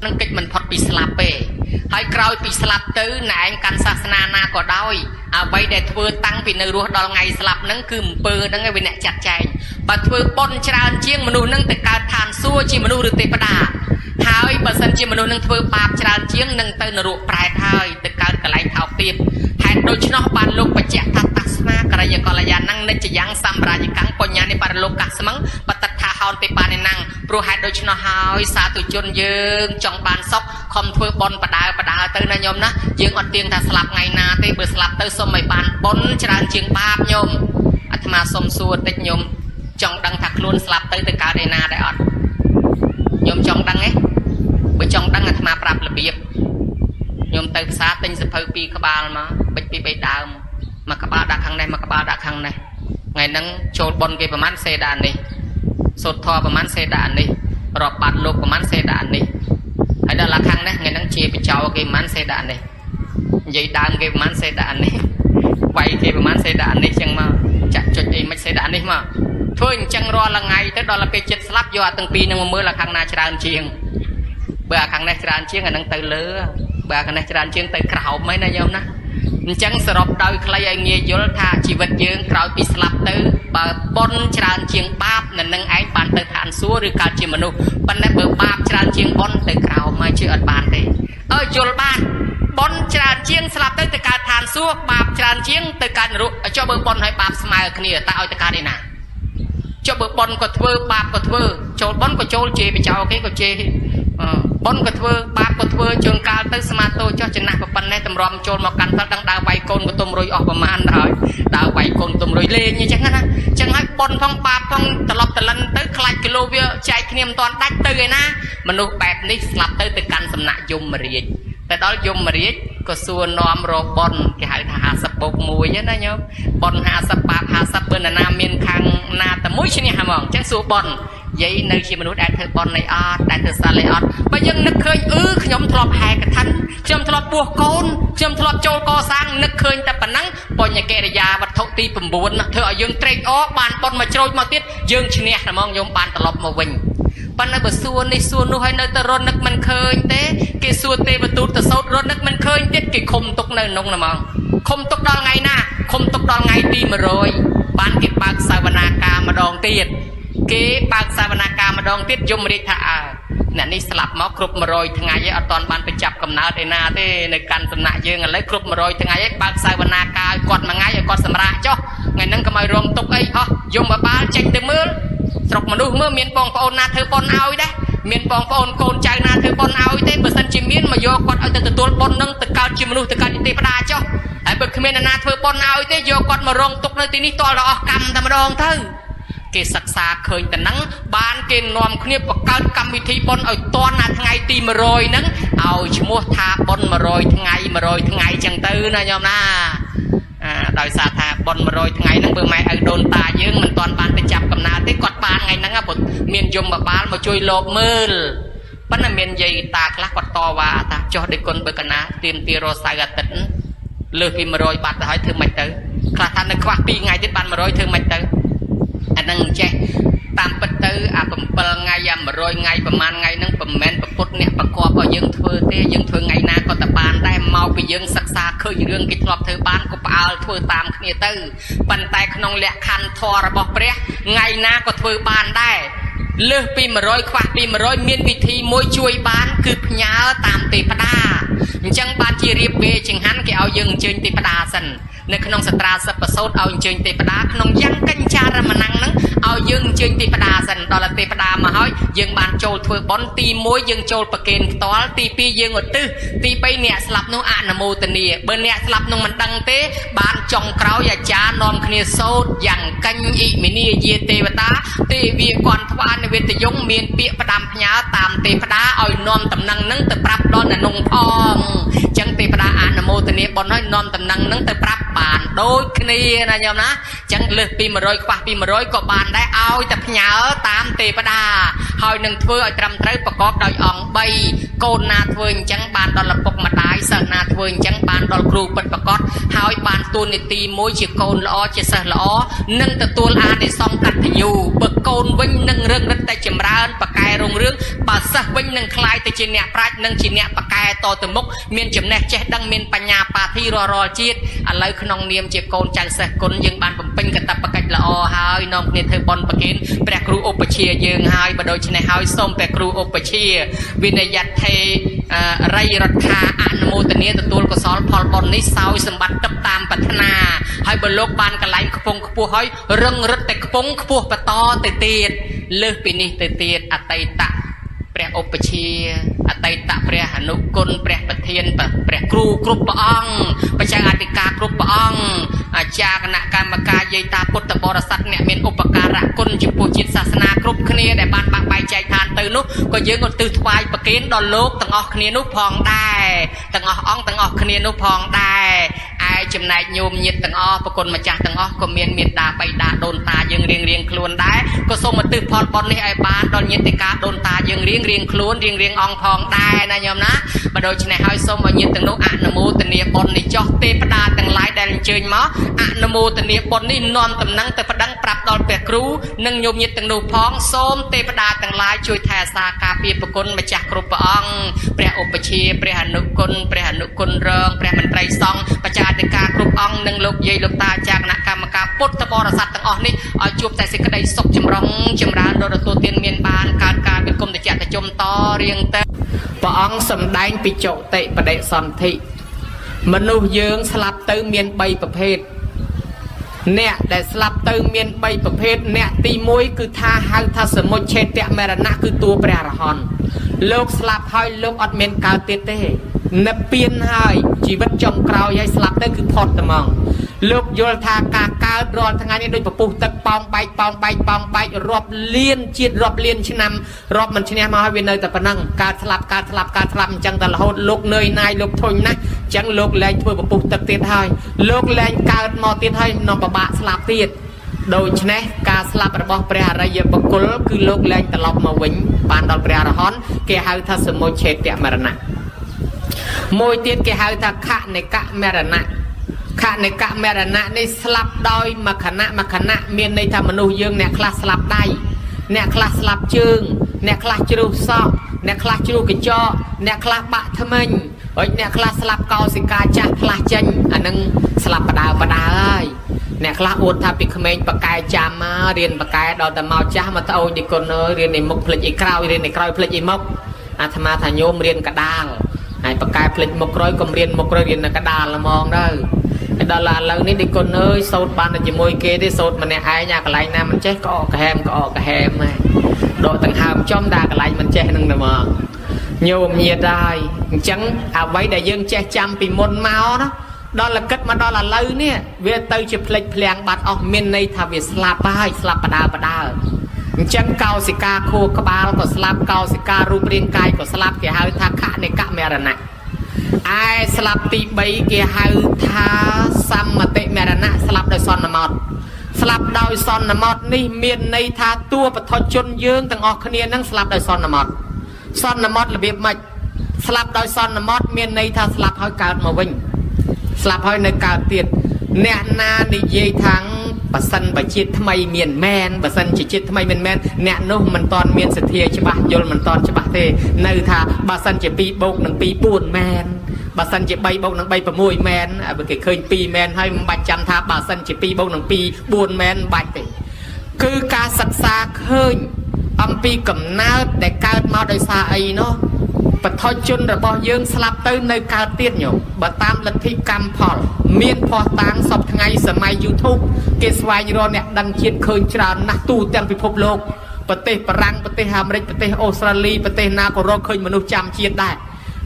នឹងកិច្ចមិនផុតពីស្លាប់ទេហើយក្រោយពីស្លាប់ទៅណែឯងកាន់សាសនាណាក៏ដោយអ្វីដែលធ្វើតាំងពីនៅរស់ដល់ថ្ងៃស្លាប់ហ្នឹងគឺអំពើហ្នឹងឯងវាអ្នកចាត់ចែងបើធ្វើបុណ្យច្រើនជាងមនុស្សហ្នឹងទៅកើតឋានសួគ៌ជាមនុស្សឬទេវតាហើយបើសិនជាមនុស្សនឹងធ្វើបាបច្រើនជាងនឹងទៅនរកប្រែតហើយទៅកើតកន្លែងថោកទាបហេតុដូច្នោះបានលោកបញ្ជាក់ថាតាស្មាករយកល្យាណੰនិច្ចយ៉ាងសម្រាយកាំងបញ្ញានិបរលោកកាស្មឹងបតថាហោនទេបានណੰព្រោះហេតុដូច្នោះហើយសាធុជនយើងចង់បានសុខខំធ្វើបុណ្យបដាលទៅណាញោមណាយើងអត់ទៀងថាស្លាប់ថ្ងៃណាទេបើស្លាប់ទៅសុំឲ្យបានបុណ្យច្រើនជាងបាបញោមអាត្មាសុំសួរតិចញោមចង់ដឹងថាខ្លួនស្លាប់ទៅកើតឯណាដែរអត់ញោមចង់ដឹងទេបើចង់ដឹងអាត្មាប្រាប់របៀបញោមទៅផ្សារទិញសភៅ2ក្បាលមកបិចពី3ដើមមួយក្បាលដាក់ខាងនេះមួយក្បាលដាក់ខាងនេះថ្ងៃហ្នឹងចូលបុណ្យគេប្រហែលសេដានេះសូត្រធម៌ប្រហែលសេដានេះរាប់បាត់លោកប្រហែលសេដានេះហើយដល់ខាងនេះថ្ងៃហ្នឹងជាបចោគេប្រហែលសេដានេះនិយាយដើមគេប្រហែលសេដានេះវាយគេប្រហែលសេដានេះចឹងមកចាក់ចុចអីមិនសេដានេះមកធ្វើអញ្ចឹងរាល់ថ្ងៃទៅដល់ពេលចិត្តស្លាប់យកអាទាំងពីរហ្នឹងមកមើលខាងណាច្រើនជាងបើអាខាងនេះច្រើនជាងអានឹងទៅលើបើអាខាងនេះច្រើនជាងទៅក្រោមហ្នឹងណាញោមណាអញ្ចឹងសរុបដោយខ្លីឲ្យងាយយល់ថាជីវិតយើងក្រោយពីស្លាប់ទៅបើបុណ្យច្រើនជាងបាបនៅនឹងឯងបានទៅឋានសួគ៌ឬកើតជាមនុស្សប៉ុន្តែបើបាបច្រើនជាងបុណ្យទៅក្រោមមកជឿអត់បានទេយល់បានបុណ្យច្រើនជាងស្លាប់ទៅកើតឋានសួគ៌បាបច្រើនជាងទៅកើតនរកចុះបើបុណ្យឲ្យបាបស្មើគ្នាតើឲ្យទៅកើតឯណាចុះបើបុណ្យក៏ធ្វើបាបក៏ធ្វើចូលបុណ្យក៏ចូលជេរបចោគេក៏ជេបុណ្យក៏ធ្វើបាបក៏ធ្វើជើងកាលទៅស្មាតោចុះចំណាស់ប៉ុណ្ណេះតម្រាំចូលមកកាន់ទៅដឹងដើរវាយកូនកតុំរុយអស់ប្រមាណហើយដើរវាយកូនកតុំរុយលេងអញ្ចឹងណាអញ្ចឹងហើយបុណ្យផងបាបផងត្រឡប់ត្រឡិនទៅខ្លាច់គីឡូវាចែកគ្នាមិនតាន់ដាច់ទៅឯណាមនុស្សបែបនេះស្លាប់ទៅកាន់សំណាក់យមរាជតែដល់យមរាជក៏សួរនាំរកបុណ្យគេហៅថា50បូក1ណាញោមបុណ្យ50បាប50បើណាមានខាងណាតែមួយឈ្នះហ្មងអញ្ចឹងសួរបុណ្យយាយនៅជាមនុស្សដែលធ្វើបុណ្យនៃអត់ដែលធ្វើសិលនៃអត់បើយើងនឹកឃើញខ្ញុំធ្លាប់ហែកឋិនខ្ញុំធ្លាប់ពោះកូនខ្ញុំធ្លាប់ចូលកសាងនឹកឃើញតែប៉ុណ្ណឹងបញ្ញកិរិយាវត្ថុទី9ធ្វើឲ្យយើងត្រេកអរបានបុណ្យមកជ្រោចមកទៀតយើងឈ្នះហ្មងញោមបានត្រឡប់មកវិញប៉ុន្តែបើសួរនេះសួរនោះហើយនៅតែរត់នឹកមិនឃើញទេគេសួរទេវទូតទៅសោតរត់នឹកមិនឃើញទៀតគេឃុំទុកនៅក្នុងហ្មងឃុំទុកដល់ថ្ងៃណាឃុំទុកដល់ថ្ងៃទី100បានគេបើកសាវនាការម្ដងទៀតគេបើកសាវនាការម្ដងទៀតយមរាជថាអ្នកនេះស្លាប់មកគ្រប់100ថ្ងៃឯងអត់ទាន់បានទៅចាប់កំណើតឯណាទេនៅកាន់សំណាក់យើងឥឡូវគ្រប់100ថ្ងៃឯងបើកសាវនាការឲ្យគាត់មួយថ្ងៃឲ្យគាត់សម្រាកចុះថ្ងៃហ្នឹងកុំឲ្យរងទុកអីអស់យមបាលចេញទៅមើលស្រុកមនុស្សមើលមានបងប្អូនណាធ្វើបុណ្យឲ្យដែរមានបងប្អូនកូនចៅណាធ្វើបុណ្យឲ្យទេបើសិនជាមានមកយកគាត់ឲ្យទៅទទួលបុណ្យនឹងទៅកើតជាមនុស្សទៅកើតជាទេវតាចុះហើយបើគ្មានអ្នកណាធ្វើបុណ្យឲ្យទេយកគាត់មករងទុកនៅទីនេះតលដល់អស់កម្មតែម្ដងទៅគេសិក្សាឃើញតែហ្នឹងបានគេនាំគ្នាបង្កើតកម្មវិធីបុណ្យឲ្យតាន់ណាថ្ងៃទី100ហ្នឹងឲ្យឈ្មោះថាបុណ្យ100ថ្ងៃ100ថ្ងៃចឹងទៅណាញោមណាដោយសារថាបុណ្យ100ថ្ងៃហ្នឹងបើម៉ែឪដូនតាយើងមិនទាន់បានទៅចាប់កំណើតទេគាត់បានថ្ងៃហ្នឹងព្រោះមានយមបាលមកជួយលោកមើលប៉ុន្តែមានយាយតាខ្លះគាត់តវ៉ាថាចុះដូចគុណបើកណាទៀមទារសៅអាទិត្យលើសពី100បាត់ទៅហើយធ្វើម៉េចទៅខ្លះថានៅខ្វះ2ថ្ងៃទៀតបាន100ធ្វើម៉េចទៅអាហ្នឹងចេះតាមពិតទៅអា7ថ្ងៃអា100ថ្ងៃប្រហែលថ្ងៃហ្នឹងមិនមែនប្រពុតអ្នកប្រកបឲ្យយើងធ្វើទេយើងធ្វើថ្ងៃណាក៏តែបានដែរមកពីយើងសិក្សាឃើញរឿងគេធ្លាប់ធ្វើបានក៏ផ្អើលធ្វើតាមគ្នាទៅប៉ុន្តែក្នុងលក្ខខណ្ឌធម៌របស់ព្រះថ្ងៃណាក៏ធ្វើបានដែរលើសពី100ខ្វះពី100មានវិធីមួយជួយបានគឺផ្ញើតាមទេវតាអញ្ចឹងបានជារៀបវេចង្ហាន់គេឲ្យយើងអញ្ជើញទេវតាសិននៅក្នុងសត្រាសិបប្រសូតឲ្យអញ្ជើញទេវតាក្នុងយ៉ាងកញ្ចារមណੰហ្នឹងឲ្យយើងអញ្ជើញទេវតាសិនដល់ទេវតាមកហើយយើងបានចូលធ្វើបុណ្យទី1យើងចូលប្រគេនផ្ទាល់ទី2យើងឧទ្ទិសទី3អ្នកស្លាប់នោះអនុមោទនាបើអ្នកស្លាប់នោះមិនដឹងទេបានចុងក្រោយអាចារ្យនាំគ្នាសូត្រយ៉ាងកញ្ញិមិនីយាទេវតាទេវាគន្ធវានិវេទយងមានពាក្យផ្ដាំផ្ញើតាមទេវតាឲ្យនាំតំណែងហ្នឹងទៅប្រាប់ដល់អ្នកនងផងអញ្ចឹងទេវតាអនុមោទ នាបនហើយនាំតំណែងនឹងទៅប្រាប់បានដូចគ្នាណាញោមណាចឹងលើសពី100ខ្វះពី100ក៏បានដែរឲ្យតែផ្ញើតាមទេវតាហើយនឹងធ្វើឲ្យត្រឹមត្រូវប្រកបដោយអង្គ3កូនណាធ្វើអញ្ចឹងបានដល់ឪពុកម្ដាយសិស្សណាធ្វើអញ្ចឹងបានដល់គ្រូពិតប្រកបហើយបានទួនាទីមួយជាកូនល្អជាសិស្សល្អនឹងទទួលអានិសង្សកតញ្ញូបើកូនវិញនឹងរឹងរិតតែចម្រើនបកកែរុងរឿងបើសិស្សវិញនឹងខ្លាយទៅជាអ្នកប្រាជ្ញនិងជាអ្នកបកកែតទៅមុខមានចំណេះចេះដឹងមានបញ្ញាបាធីរាល់ជាតិឥឡូវក្នុងនាមជាកូនចៅសិស្សគុណយើងបានបំពេញកាតព្វកិច្ចល្អហើយនាំគ្នាធ្វើបុណ្យប្រគេនព្រះគ្រូឧបជាយើងហើយបើដូច្នេះហើយសូមព្រះគ្រូឧបជាវិនយថេរៃរដ្ឋាអនុមោទនាទទួលកុសលផលបុណ្យនេះសោយសម្បត្តិទឹកតាមប្រាថ្នាហើយបើលោកបានកន្លែងខ្ពង់ខ្ពស់ហើយរឹងរឹតតែខ្ពង់ខ្ពស់បន្តទៅទៀតលើសពីនេះទៅទៀតអតីតព្រះឧបជាអតីតព្រះអនុគុណព្រះប្រធានព្រះគ្រូគ្រប់ព្រះអង្គបច្ចាអធិការគ្រប់ព្រះអង្គអាចារ្យគណៈកម្មការយាយតាពុទ្ធបរិស័ទអ្នកមានឧបការៈគុណចំពោះជាតិសាសនាគ្រប់គ្នាដែលបានបាក់បែកចែកឋានទៅនោះក៏យើងឧទ្ទិសថ្វាយប្រគេនដល់លោកទាំងអស់គ្នានោះផងដែរទាំងអស់អង្គទាំងអស់គ្នានោះផងដែរឯចំណែកញោមញាតិទាំងអស់ប្រគុណម្ចាស់ទាំងអស់ក៏មានមេត្តាបៃតាដូនតាយើងរៀងខ្លួនដែរក៏សូមឧទ្ទិសផលបុណ្យនេះឲ្យបានដល់ញាតិកាដូនតាយើងរៀងខ្លួនរៀងអង្គផងដែរណាញោមណាបើដូច្នេះហើយសូមឲ្យញាតិទាំងនោះអនុមោទនាបុណ្យនេះចោះទេវតាទាំងឡាយដែលអញ្ជើញមកអនុមោទនាបុណ្យនេះនាំតំណែងទៅប្តឹងប្រាប់ដល់ព្រះគ្រូនិងញោមញាតិទាំងនោះផងសូមទេវតាទាំងឡាយជួយថែរក្សាការពារប្រគុណម្ចាស់គ្រប់ព្រះអង្គព្រះឧបជាព្រះអនុគុណព្រះអនុគុណរងព្រះមន្ត្រីសង្ឃបច្ចាអធិការគ្រប់អង្គនិងលោកយាយលោកតាអាចារ្យគណៈកម្មការពុទ្ធបរិស័ទទាំងអស់នេះឲ្យជួបតែសេចក្តីសុខចម្រុងចម្រើនដល់ទទួលទានមានបានកើតការវិគុំតិចតជុំតរៀងទៅព្រះអង្គសម្ដែងពីចុតិបដិសន្ធិមនុស្សយើងស្លាប់ទៅមាន3ប្រភេទអ្នកដែលស្លាប់ទៅមាន3ប្រភេទអ្នកទី1គឺថាហៅថាសមុច្ឆេតមរណៈគឺតួព្រះអរហន្តលោកស្លាប់ហើយលោកអត់មានកើតទៀតទេនិព្វានហើយជីវិតចុងក្រោយហើយស្លាប់ទៅគឺផុតតែហ្មងលោកយល់ថាការកើតរាល់ថ្ងៃនេះដូចពពុះទឹកប៉ោងបែករាប់លានជាតិរាប់លានឆ្នាំរាប់មិនឈ្នះមកហើយវានៅតែប៉ុណ្ណឹងកើតស្លាប់អញ្ចឹងតែរហូតលោកនឿយណាយលោកធុញណាស់អញ្ចឹងលោកលែងធ្វើពពុះទឹកទៀតហើយលោកលែងកើតមកទៀតហើយនាំពិបាកស្លាប់ទៀតដូច្នេះការស្លាប់របស់ព្រះអរិយបុគ្គលគឺលោកលែងត្រឡប់មកវិញបានដល់ព្រះអរហន្តគេហៅថាសមុច្ឆេតមរណៈមួយទៀតគេហៅថាខនិកមរណៈខនិកមរណៈនេះស្លាប់ដោយមួយខណៈមានន័យថាមនុស្សយើងអ្នកខ្លះស្លាប់ដៃអ្នកខ្លះស្លាប់ជើងអ្នកខ្លះជ្រុះសក់អ្នកខ្លះជ្រុះកញ្ចក់អ្នកខ្លះបាក់ថ្មិញហើយអ្នកខ្លះស្លាប់កោសិកាចាស់ខ្លះចេញអានឹងស្លាប់បដើហើយអ្នកខ្លះអួតថាពីក្មេងបកែចាំមករៀនបកែដល់តែមកចាស់មកត្អូញទីគុណអើយរៀនឯមុខផ្លិចឯក្រោយរៀនឯក្រោយផ្លិចឯមុខអាត្មាថាញោមរៀនកដាលហើយបកែផ្លិចមុខក្រោយកុំរៀនមុខក្រោយរៀននៅកដាលហ្មងទៅហើយដល់ឥឡូវនេះទីគុណអើយសូត្របានតែជាមួយគេទេសូត្រម្នាក់ឯងអាកន្លែងណាមិនចេះក៏អកហែមហើយដកដង្ហើមចំដាក់កន្លែងមិនចេះនឹងតែហ្មងញោមញាតហើយអញ្ចឹងអ្វីដែលយើងចេះចាំពីមុនមកណាដល់លកិតមកដល់ឥឡូវនេះវាទៅជាផ្លេចភ្លាំងបាត់អស់មានន័យថាវាស្លាប់ហើយស្លាប់បដើអញ្ចឹងកោសិកាខួរក្បាលក៏ស្លាប់កោសិការូបរាងកាយក៏ស្លាប់គេហៅថាខនិកមរណៈឯស្លាប់ទី3គេហៅថាសម្មតិមរណៈស្លាប់ដោយសន្មតស្លាប់ដោយសន្មតនេះមានន័យថាតួបឋមជនយើងទាំងអស់គ្នានឹងស្លាប់ដោយសន្មតរបៀបម៉េចស្លាប់ដោយសន្មតមានន័យថាស្លាប់ហើយកើតមកវិញស្លាប់ហើយនៅកើតទៀតអ្នកណានិយាយថាបើសិនបើជាតិថ្មីមានមែនបើសិនជាជាតិថ្មីមិនមែនអ្នកនោះមិនតាន់មានសទ្ធាច្បាស់យល់មិនតាន់ច្បាស់ទេនៅថាបើសិនជា2បូកនឹង2 4មែនបើសិនជា3បូកនឹង3 6មែនបើគេឃើញ2មែនហើយមិនបាច់ចាំថាបើសិនជា2បូកនឹង2 4មែនមិនបាច់ទេគឺការសិក្សាឃើញអំពីកំណើតដែលកើតមកដោយសារអីនោះបឋមជនរបស់យើងស្លាប់ទៅនៅកើតទៀតញោមបើតាមលទ្ធិកម្មផលមានភ័ស្តុតាងសពថ្ងៃសម័យ YouTube គេស្វែងរកអ្នកដឹងជាតិឃើញច្រើនណាស់ទូទាំងពិភពលោកប្រទេសបារាំងប្រទេសអាមេរិកប្រទេសអូស្ត្រាលីប្រទេសណាក៏រកឃើញមនុស្សចាំជាតិដែរ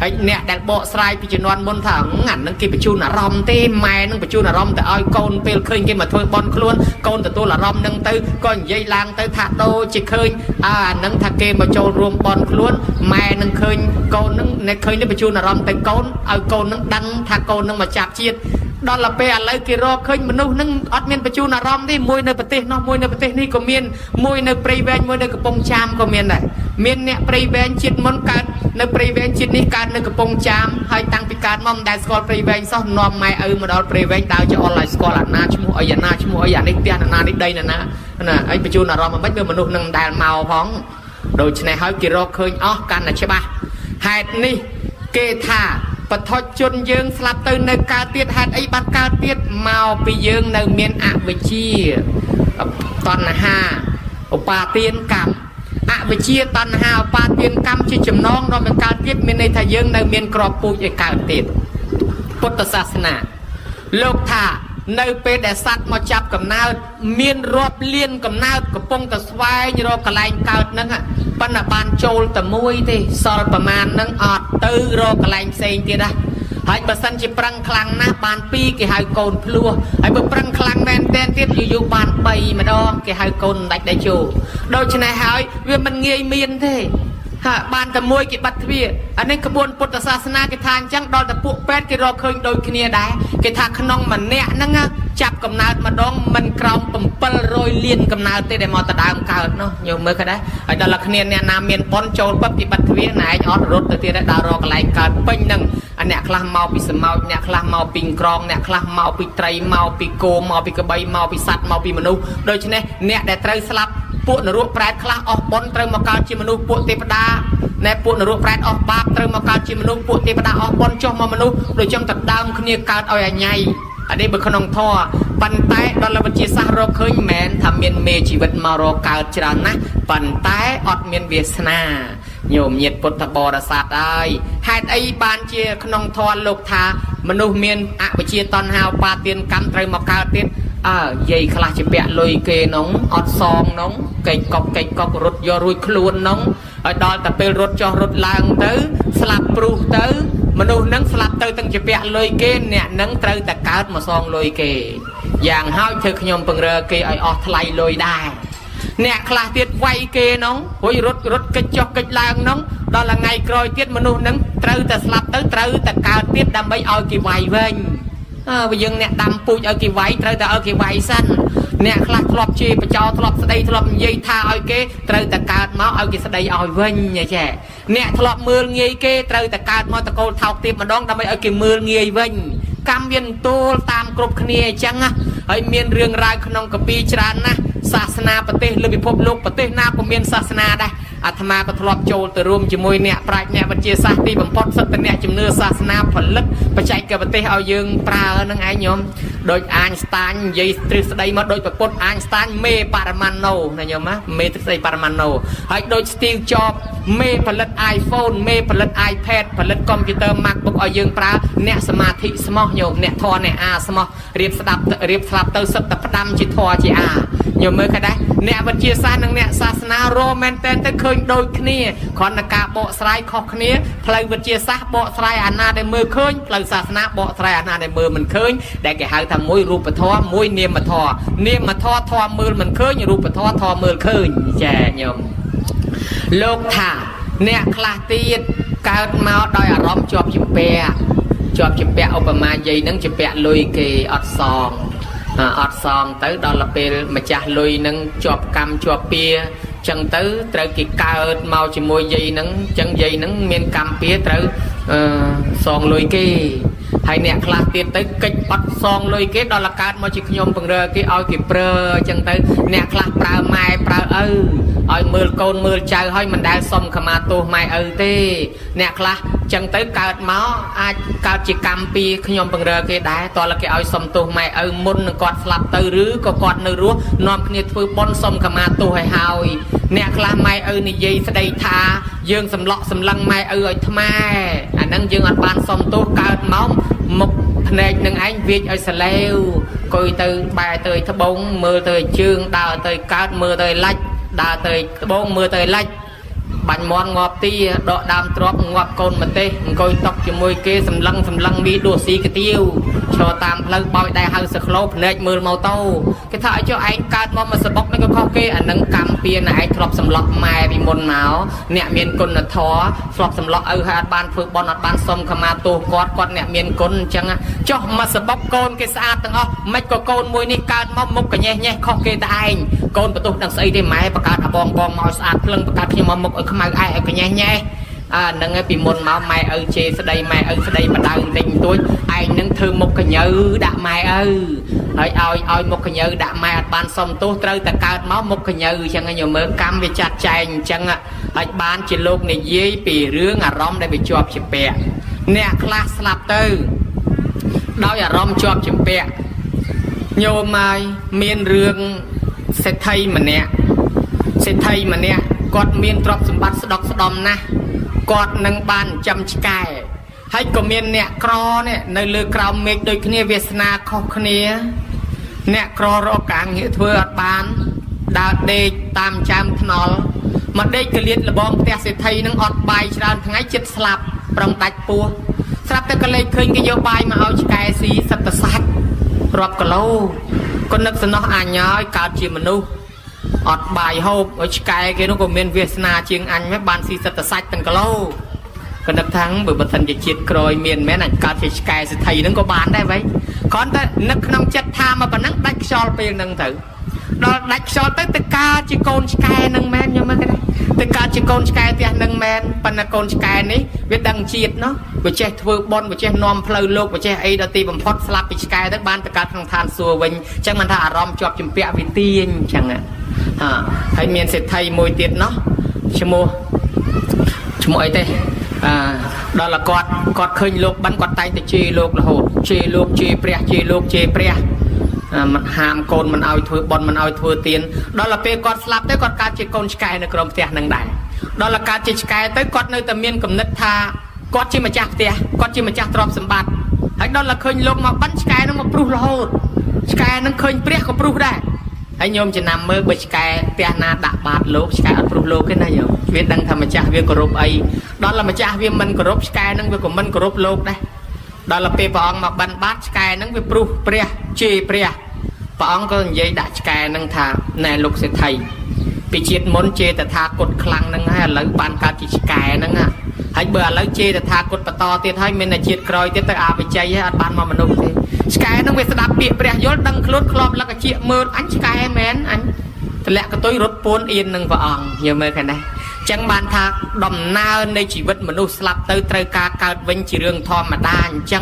ហើយអ្នកដែលបកស្រាយពីជំនាន់មុនថាអានឹងគេបញ្ជូនអារម្មណ៍ទេម៉ែនឹងបញ្ជូនអារម្មណ៍ទៅឲ្យកូនពេលឃើញគេមកធ្វើបន់ខ្លួនកូនទទួលអារម្មណ៍នឹងទៅក៏និយាយឡើងទៅថាដូចជាឃើញអានឹងថាគេមកចូលរួមបន់ខ្លួនម៉ែនឹងឃើញកូននឹងអ្នកឃើញនេះបញ្ជូនអារម្មណ៍ទៅកូនឲ្យកូននឹងដឹងថាកូននឹងមកចាប់ជាតិដល់ពេលឥឡូវគេរកឃើញមនុស្សនឹងអត់មានបញ្ជូនអារម្មណ៍ទេមួយនៅប្រទេសនោះមួយនៅប្រទេសនេះក៏មានមួយនៅព្រៃវែងមួយនៅកំពង់ចាមក៏មានដែរមានអ្នកព្រៃវែងជាតិមុនកើតនៅព្រៃវែងជាតិនេះកើតនៅកំពង់ចាមហើយតាំងពីកើតមកមិនដែលស្គាល់ព្រៃវែងសោះនាំម៉ែឪមកដល់ព្រៃវែងដើរចោលឲ្យស្គាល់អាណាឈ្មោះអីអាណាឈ្មោះអីអានេះផ្ទះណានេះដីណាណាអីបញ្ជូនអារម្មណ៍មិនមើលមនុស្សនឹងមិនដែលមកផងដូច្នេះហើយគេរកឃើញអស់កាន់តែច្បាស់ហេតុនេះគេថាបឋិជនយើងស្លាប់ទៅនៅកើតទៀតហេតុអីបានកើតទៀតមកពីយើងនៅមានអវិជ្ជាតណ្ហាឧបាទានកម្មអវិជ្ជាតណ្ហាឧបាទានកម្មជាចំណងនាំឲ្យកើតទៀតមានន័យថាយើងនៅមានក្របពូជឲ្យកើតទៀតពុទ្ធសាសនាលោកថានៅពេលដែលសត្វមកចាប់កំណើតមានរាប់លានកំណើតកំពុងតែស្វែងរកកន្លែងកើតហ្នឹងប៉ុន្តែបានចូលតែមួយទេសល់ប្រមាណហ្នឹងអត់ទៅរកកន្លែងផ្សេងទៀតណាហើយបើសិនជាប្រឹងខ្លាំងណាស់បាន2គេហៅកូនភ្លោះហើយបើប្រឹងខ្លាំងមែនតែនទៀតយូរបាន3ម្ដងគេហៅកូនដាច់ដៃជោដូច្នេះហើយវាមិនងាយមានទេហាបានតែមួយគេបាត់ទ្វាអានេះក្បួនពុទ្ធសាសនាគេថាអញ្ចឹងដល់តែពួកពេទ្យគេរកឃើញដូចគ្នាដែរគេថាក្នុងម្នាក់ហ្នឹងចាប់កំណើតម្ដងមិនក្រោម700លានកំណើតទេដែលមកទៅដើមកើតនោះញោមមើលឃើញដែរហើយដល់តែគ្នាអ្នកណាមានប៉ុនចូលពឹបគេបាត់ទ្វាណែឯងអត់រត់ទៅទៀតដែរដើររកកន្លែងកើតពេញហ្នឹងអាអ្នកខ្លះមកពីសមោចអ្នកខ្លះមកពីក្រងអ្នកខ្លះមកពីត្រីមកពីគោមកពីក្បីមកពីសត្វមកពីមនុស្សដូច្នេះអ្នកដែលត្រូវស្លាប់ពួកនរកប្រែតខ្លះអស់បុណ្យត្រូវមកកើតជាមនុស្សពួកទេវតាណែពួកនរកប្រែតអស់បាបត្រូវមកកើតជាមនុស្សពួកទេវតាអស់បុណ្យចុះមកមនុស្សដូចចឹងទៅដើមគ្នាកើតឲ្យអញ្ញៃអានេះបើក្នុងធម៌ប៉ុន្តែដល់វិទ្យាសាស្ត្ររកឃើញមិនមែនថាមានមេជីវិតមករកកើតច្រើនណាស់ប៉ុន្តែអត់មានវាសនាញោមញាតិពុទ្ធបរិស័ទហើយហេតុអីបានជាក្នុងធម៌លោកថាមនុស្សមានអវិជ្ជាតណ្ហាឧបាទានកម្មត្រូវមកកើតទៀតយាយខ្លះជាពាក់លុយគេនោះអត់សងនោះកេកកុករត់យករួចខ្លួននោះហើយដល់តែពេលរត់ចុះរត់ឡើងទៅស្លាប់ព្រុសទៅមនុស្សនឹងស្លាប់ទៅទាំងជាពាក់លុយគេអ្នកនឹងត្រូវតែកើតមកសងលុយគេយ៉ាងហើយធ្វើខ្ញុំពង្រើគេឲ្យអស់ថ្លៃលុយដែរអ្នកខ្លះទៀតវាយគេនោះហួយរត់កិច្ចចុះកិច្ចឡើងនោះដល់ថ្ងៃក្រោយទៀតមនុស្សនឹងត្រូវតែស្លាប់ទៅត្រូវតែកើតទៀតដើម្បីឲ្យគេវាយវិញបើយើងអ្នកដាំពូជឲ្យគេវាយត្រូវតែឲ្យគេវាយសិនអ្នកខ្លះធ្លាប់ជេរបចោធ្លាប់ស្ដីធ្លាប់និយាយថាឲ្យគេត្រូវតែកើតមកឲ្យគេស្ដីឲ្យវិញចេះអ្នកធ្លាប់មើលងាយគេត្រូវតែកើតមកតកូលថោកទៀបម្ដងដើម្បីឲ្យគេមើលងាយវិញកម្មមានទូលតាមគ្រប់គ្នាអញ្ចឹងហើយមានរឿងរ៉ាវក្នុងកាពីច្រើនណាស់សាសនាប្រទេសលើពិភពលោកប្រទេសណាក៏មានសាសនាដែរអាត្មាក៏ធ្លាប់ចូលទៅរួមជាមួយអ្នកប្រាជ្ញអ្នកវិទ្យាសាស្ត្រទីបំផុតសិទ្ធិអ្នកជំនឿសាសនាផលិតបច្ចេកវិទ្យាឲ្យយើងប្រើនឹងឯងញោមដូចអាញស្តាញនិយាយទ្រឹស្ដីមកដូចប្រពុតអាញស្តាញមេបរមាណូណាញោមណាមេទ្រឹស្ដីបរមាណូហើយដូច Steve Jobs មេផលិត iPhone មេផលិត iPad ផលិត computer MacBook ឲ្យយើងប្រើអ្នកសមាធិស្មោះញោមអ្នកធម៌អ្នកអាស្មោះរៀបស្ដាប់រៀបស្លាប់ទៅសិតតែផ្ដាំជាធម៌ជាអាញោមមើលឃើញដែរអ្នកវិទ្យាសាស្ត្រនិងអ្នកសាសនារមែនតែនទៅឃើញដូចគ្នាគ្រាន់តែការបកស្រាយខុសគ្នាផ្លូវវិទ្យាសាស្ត្របកស្រាយអាណាដែលមើលឃើញផ្លូវសាសនាបកស្រាយអាណាដែលមើលមិនឃើញដែលគេហៅថាមួយរូបធម៌មួយនាមធម៌នាមធម៌ធម៌មើលមិនឃើញរូបធម៌ធម៌មើលឃើញចាញោមលោកថាអ្នកខ្លះទៀតកើតមកដោយអារម្មណ៍ជាប់ជំពាក់ឧបមាយាយនឹងជំពាក់លុយគេអត់សងទៅដល់ពេលម្ចាស់លុយនឹងជាប់កម្មជាប់ពៀចឹងទៅត្រូវគេកើតមកជាមួយយាយនឹងចឹងយាយនឹងមានកម្មពៀត្រូវសងលុយគេហើយអ្នកខ្លះទៀតទៅកិច្ចអត់សងលុយគេដល់កើតមកជាខ្ញុំពង្រើគេឲ្យគេប្រើចឹងទៅអ្នកខ្លះប្រើម៉ែប្រើឪឲ្យមើលកូនមើលចៅឲ្យមិនដែលសុំខមាទោសម៉ែឪទេអ្នកខ្លះចឹងទៅកើតមកអាចកើតជាកម្មពីខ្ញុំពង្រើគេដែរតើគេឲ្យសុំទោសម៉ែឪមុននឹងគាត់ស្លាប់ទៅឬក៏គាត់នៅរស់នាំគ្នាធ្វើបុណ្យសុំខមាទោសឲ្យហើយអ្នកខ្លះម៉ែឪនិយាយស្ដីថាយើងសម្លក់សម្លឹងម៉ែឪឲ្យថ្មអាហ្នឹងយើងអត់បានសុំទោសកើតមកមុខភ្នែកនឹងឯងវាចឲ្យសលេវគួយទៅបែរទៅត្បូងមើលទៅជើងដើរទៅកើតមើលទៅឡាច់ដើរទៅត្បូងមើលទៅឡាច់ បាញ់មន់ងាប់ទីដកដើមទ្របងាប់កូនម្ទេសអង្គុយតុកជាមួយគេសម្លឹងមីដួស៊ីកាទៀវឈរតាមផ្លូវបោយដែរហៅសក្លោភ្នែកមើលម៉ូតូគេថាឲ្យចុះឯងកើតមកសបុកនេះក៏ខុសគេអានឹងកម្មពៀនឯងធ្លាប់សម្លក់ម៉ែពីមុនមកអ្នកមានគុណធម៌ធ្លាប់សម្លក់ឪហើយអត់បានធ្វើបន់អត់បានសុំខមាទោសគាត់អ្នកមានគុណអញ្ចឹងចុះមកសបុកកូនគេស្អាតទាំងអស់មិនក៏កូនមួយនេះកើតមកមុខកញ៉េះញ៉េះខុសគេតែឯងកូនបន្ទោសដឹងស្អីទេម៉ែបង្កើតបងមកស្អាតភ្លឹងបង្កើតខ្ញុំមកមុខឲ្យខ្មៅឯងឲ្យកញ៉េះញ៉េះហ្នឹងឯងពីមុនមកម៉ែឪជេរស្ដីម៉ែឪស្ដីបដៅបន្តិចបន្តួចឯងនឹងធ្វើមុខកញើដាក់ម៉ែឪហើយឲ្យមុខកញើដាក់ម៉ែអត់បានសុំទោសត្រូវតែកើតមកមុខកញើអញ្ចឹងញោមមើលកម្មវាចាត់ចែងអញ្ចឹងហើយបានជាលោកនិយាយពីរឿងអារម្មណ៍ដែលវាជាប់ជាពាក់អ្នកខ្លះស្លាប់ទៅដោយអារម្មណ៍ជាប់ជាពាក់ញោមហើយមានរឿងសេដ្ឋីម្នាក់គាត់មានទ្រព្យសម្បត្តិស្ដុកស្ដំណាស់គាត់នឹងបានចំឆ្កែហើយក៏មានអ្នកក្រនេះនៅលើក្រោមមេឃដូចគ្នាវាសនាខុសគ្នាអ្នកក្ររកការងារធ្វើអត់បានដើរដេកតាមចាមថ្នល់មកដេកកលៀតលបងផ្ទះសេដ្ឋីនឹងអត់បាយច្រើនថ្ងៃចិត្តស្លាប់ប្រងដាច់ពោះស្រាប់តែកលេចឃើញគេយកបាយមកឲ្យឆ្កែស៊ីសិតតសាច់រាប់គីឡូក៏នឹកសំណោះអញហើយកើតជាមនុស្សអត់បាយហូបឲ្យឆ្កែគេនោះក៏មានវាសនាជាងអញមិនបានស៊ីសិតតសាច់ទាំងគីឡូក៏នឹកថាបើមិនជាជាតិក្រោយមានមែនអញកើតជាឆ្កែសិទ្ធិហ្នឹងក៏បានដែរវ៉ៃគ្រាន់តែនឹកក្នុងចិត្តថាមកប៉ុណ្ណឹងដាច់ខ្យល់ពេលហ្នឹងទៅដល់ដាច់ខ្យល់ទៅកើតជាកូនឆ្កែហ្នឹងមែនខ្ញុំមើលគេដែរទៅកើតជាកូនឆ្កែផ្ទះហ្នឹងមែនប៉ុន្តែកូនឆ្កែនេះវាដឹងជាតិណោះវាចេះធ្វើបន់វាចេះនាំផ្លូវលោកវាចេះអីដល់ទីបំផុតស្លាប់ពីឆ្កែទៅបានទៅកើតក្នុងឋានសួគ៌វិញអញ្ចឹងមិនថាអារម្មណ៍ជាប់ជំពាក់វាទាញអញ្ចឹងហើយមានសេដ្ឋីមួយទៀតណោះឈ្មោះអីទេដល់គាត់ឃើញលោកបានគាត់តែងតែជេរលោករហូតជេរលោកជេរព្រះមិនហាមកូនមិនឲ្យធ្វើបន់មិនឲ្យធ្វើទានដល់ពេលគាត់ស្លាប់ទៅគាត់កើតជាកូនឆ្កែនៅក្រុមផ្ទះនឹងដែរដល់កើតជាឆ្កែទៅគាត់នៅតែមានគំនិតថាគាត់ជាម្ចាស់ផ្ទះគាត់ជាម្ចាស់ទ្រព្យសម្បត្តិហើយដល់ឃើញលោកមកបានឆ្កែនឹងមកព្រុសរហូតឆ្កែនឹងឃើញព្រះក៏ព្រុសដែរហើយញោមចំណាំមើលបើឆ្កែផ្ទះណាដាក់បាតលោកឆ្កែអត់ព្រុសលោកទេណាញោមវាដឹងថាម្ចាស់វាគោរពអីដល់ម្ចាស់វាមិនគោរពឆ្កែនឹងវាក៏មិនគោរពលោកដែរដល់ពេលព្រះអង្គមកបិណ្ឌបាតឆ្កែនឹងវាព្រុសព្រះជេរព្រះអង្គក៏និយាយដាក់ឆ្កែនឹងថាណែលោកសេដ្ឋីពីជាតិមុនជេរតថាគតខ្លាំងនឹងហើយឥឡូវបានកើតជាឆ្កែនឹងហើយបើឥឡូវជេរតថាគតបន្តទៀតហើយមានតែជាតិក្រោយទៀតទៅអាបច្ច័យហើយអត់បានមកមនុស្សទេឆ្កែនឹងវាស្ដាប់ពាក្យព្រះយល់ដឹងខ្លួនក្លប់លកជាមើលអញឆ្កែមែនអញតម្លាក់កតុយរត់ពួនអៀននឹងព្រះអង្គយល់មើលឃើញដែរចឹងបានថាដំណើរនៃជីវិតមនុស្សស្លាប់ទៅត្រូវការកើតវិញជារឿងធម្មតាអញ្ចឹ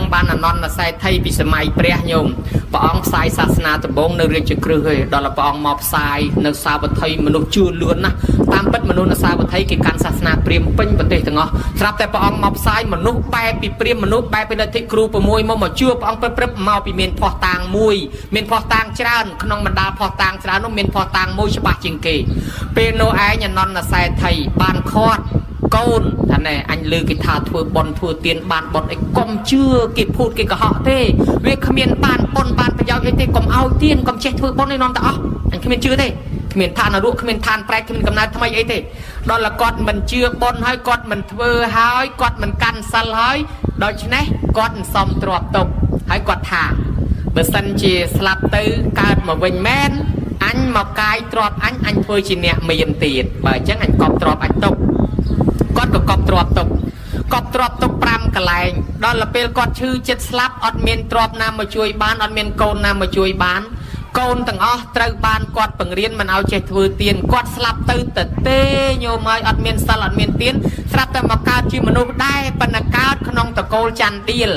ងបានអនន្តសេដ្ឋីពីសម័យព្រះញោមព្រះអង្គផ្សាយសាសនាដំបូងនៅរាជក្រឹសឯដល់ព្រះអង្គមកផ្សាយនៅសាវត្ថីមនុស្សជួលលឿនណាស់តាមពិតមនុស្សនៅសាវត្ថីគេកាន់សាសនាព្រាហ្មណ៍ពេញប្រទេសទាំងអស់ស្រាប់តែព្រះអង្គមកផ្សាយមនុស្សបែបពីព្រាហ្មណ៍មនុស្សបែបពីលទ្ធិគ្រូ6មកជួបព្រះអង្គព្រឹបមកពីមានផោះតាងមួយមានផោះតាងច្រើនក្នុងបណ្ដាផោះតាងច្រើននោះមានផោះតាងមួយច្បាស់ជាងគេពេលនោះឯងអនន្តសេដ្ឋីបានខាត់កូនថាណែអញលើគេថាធ្វើបន់ធ្វើទានបានបន់អីកុំជឿគេភូតគេកុហកទេវាគ្មានបានបន់បានប្រយោជន៍អីទេកុំឲ្យទានកុំចេះធ្វើបន់ឯនាំតែអស់អញគ្មានជឿទេគ្មានឋាននរកគ្មានឋានប្រែកគ្មានកំណើតថ្មីអីទេដល់គាត់មិនជឿបន់ហើយគាត់មិនធ្វើហើយគាត់មិនកាន់សិលហើយដូច្នេះគាត់មិនសមទ្របទុកហើយគាត់ថាបើសិនជាស្លាប់ទៅកើតមកវិញមែនអញមកកាយទ្របអញធ្វើជាអ្នកមានទៀតបើអញ្ចឹងអញកប់ទ្របអញទុកគាត់ក៏កប់ទ្របទុក5កន្លែងដល់ពេលគាត់ឈឺចិត្តស្លាប់អត់មានទ្របណាមកជួយបានអត់មានកូនណាមកជួយបានកូនទាំងអស់ត្រូវបានគាត់បង្រៀនមិនឲ្យចេះធ្វើទានគាត់ស្លាប់ទៅទេញោមហើយអត់មានសិលអត់មានទានស្រាប់តែមកកើតជាមនុស្សដែរប៉ុន្តែកើតក្នុងតកូលចន្ទឌៀល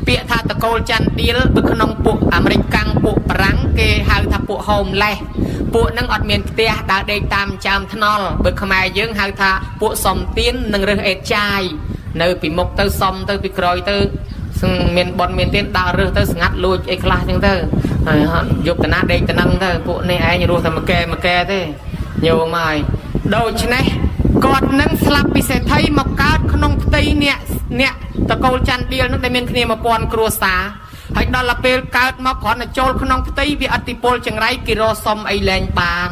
ពាក្យថាតកូលចន្ទឌៀលនៅក្នុងពួកអាមេរិកកាំងពួកបារាំងគេហៅថាពួក homeless ពួកហ្នឹងអត់មានផ្ទះដើរដេកតាមចាមថ្នល់បើខ្មែរយើងហៅថាពួកសំទៀននិងរើសអេតចាយនៅពីមុខទៅសំទៅពីក្រោយទៅមានបនមានទៀនដើររើសទៅស្ងាត់លួចអីខ្លះចឹងទៅហើយយកតាណាដេកតានឹងទៅពួកនេះឯងរស់តែមកកែទេញោមហើយដូច្នេះគាត់នឹងស្លាប់ពីសេដ្ឋីមកកើតក្នុងផ្ទៃអ្នកតកូលចន្ទឌៀលនឹងដែលមានគ្នា1000គ្រួសារហើយដល់ពេលកើតមកគ្រាន់តែចូលក្នុងផ្ទៃវាអតិពលចង្រៃគេរកសុំអីលែងបាន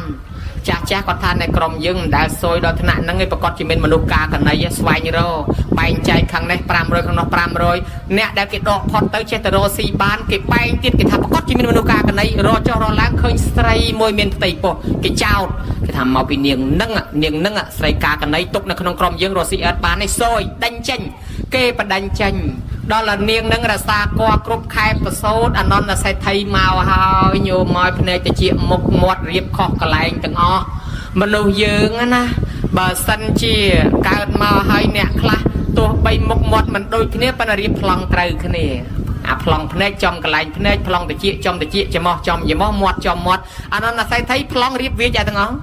ចាស់គាត់ថានៅក្រុមយើងមិនដែលសួយដល់ថ្នាក់ហ្នឹងឯងប្រកាសជាមានមនុស្សការកណីស្វែងរកបែងចែកខាងនេះ500ខាងនោះ500អ្នកដែលគេដកផុតទៅចេះតែរកស៊ីបានគេបែងទៀតគេថាប្រកាសជាមានមនុស្សការកណីរកចុះរកឡើងឃើញស្រីមួយមានផ្ទៃពោះគេចោទគេថាមកពីនាងហ្នឹងស្រីការកណីទុកនៅក្នុងក្រុមយើងរកស៊ីអត់បាននេះសួយដេញចេញគេបដិញចេញដល់នាងហ្នឹងរសាគួរគ្រប់ខែប្រសូតអនន្តសេដ្ឋីមកហើយញោមមកភ្នែកតិចមុខមាត់រៀបខុសកន្លែងទាំងអស់មនុស្សយើងណាបើសិនជាកើតមកហើយអ្នកខ្លះទោះបីមុខមាត់មិនដូចគ្នាប៉ុន្តែរៀបប្លង់ត្រូវគ្នាអាប្លង់ភ្នែកចំកន្លែងភ្នែកប្លង់តិចចំតិចច្រមុះចំច្រមុះមាត់ចំមាត់អនន្តសេដ្ឋីប្លង់រៀបវាចទាំងអស់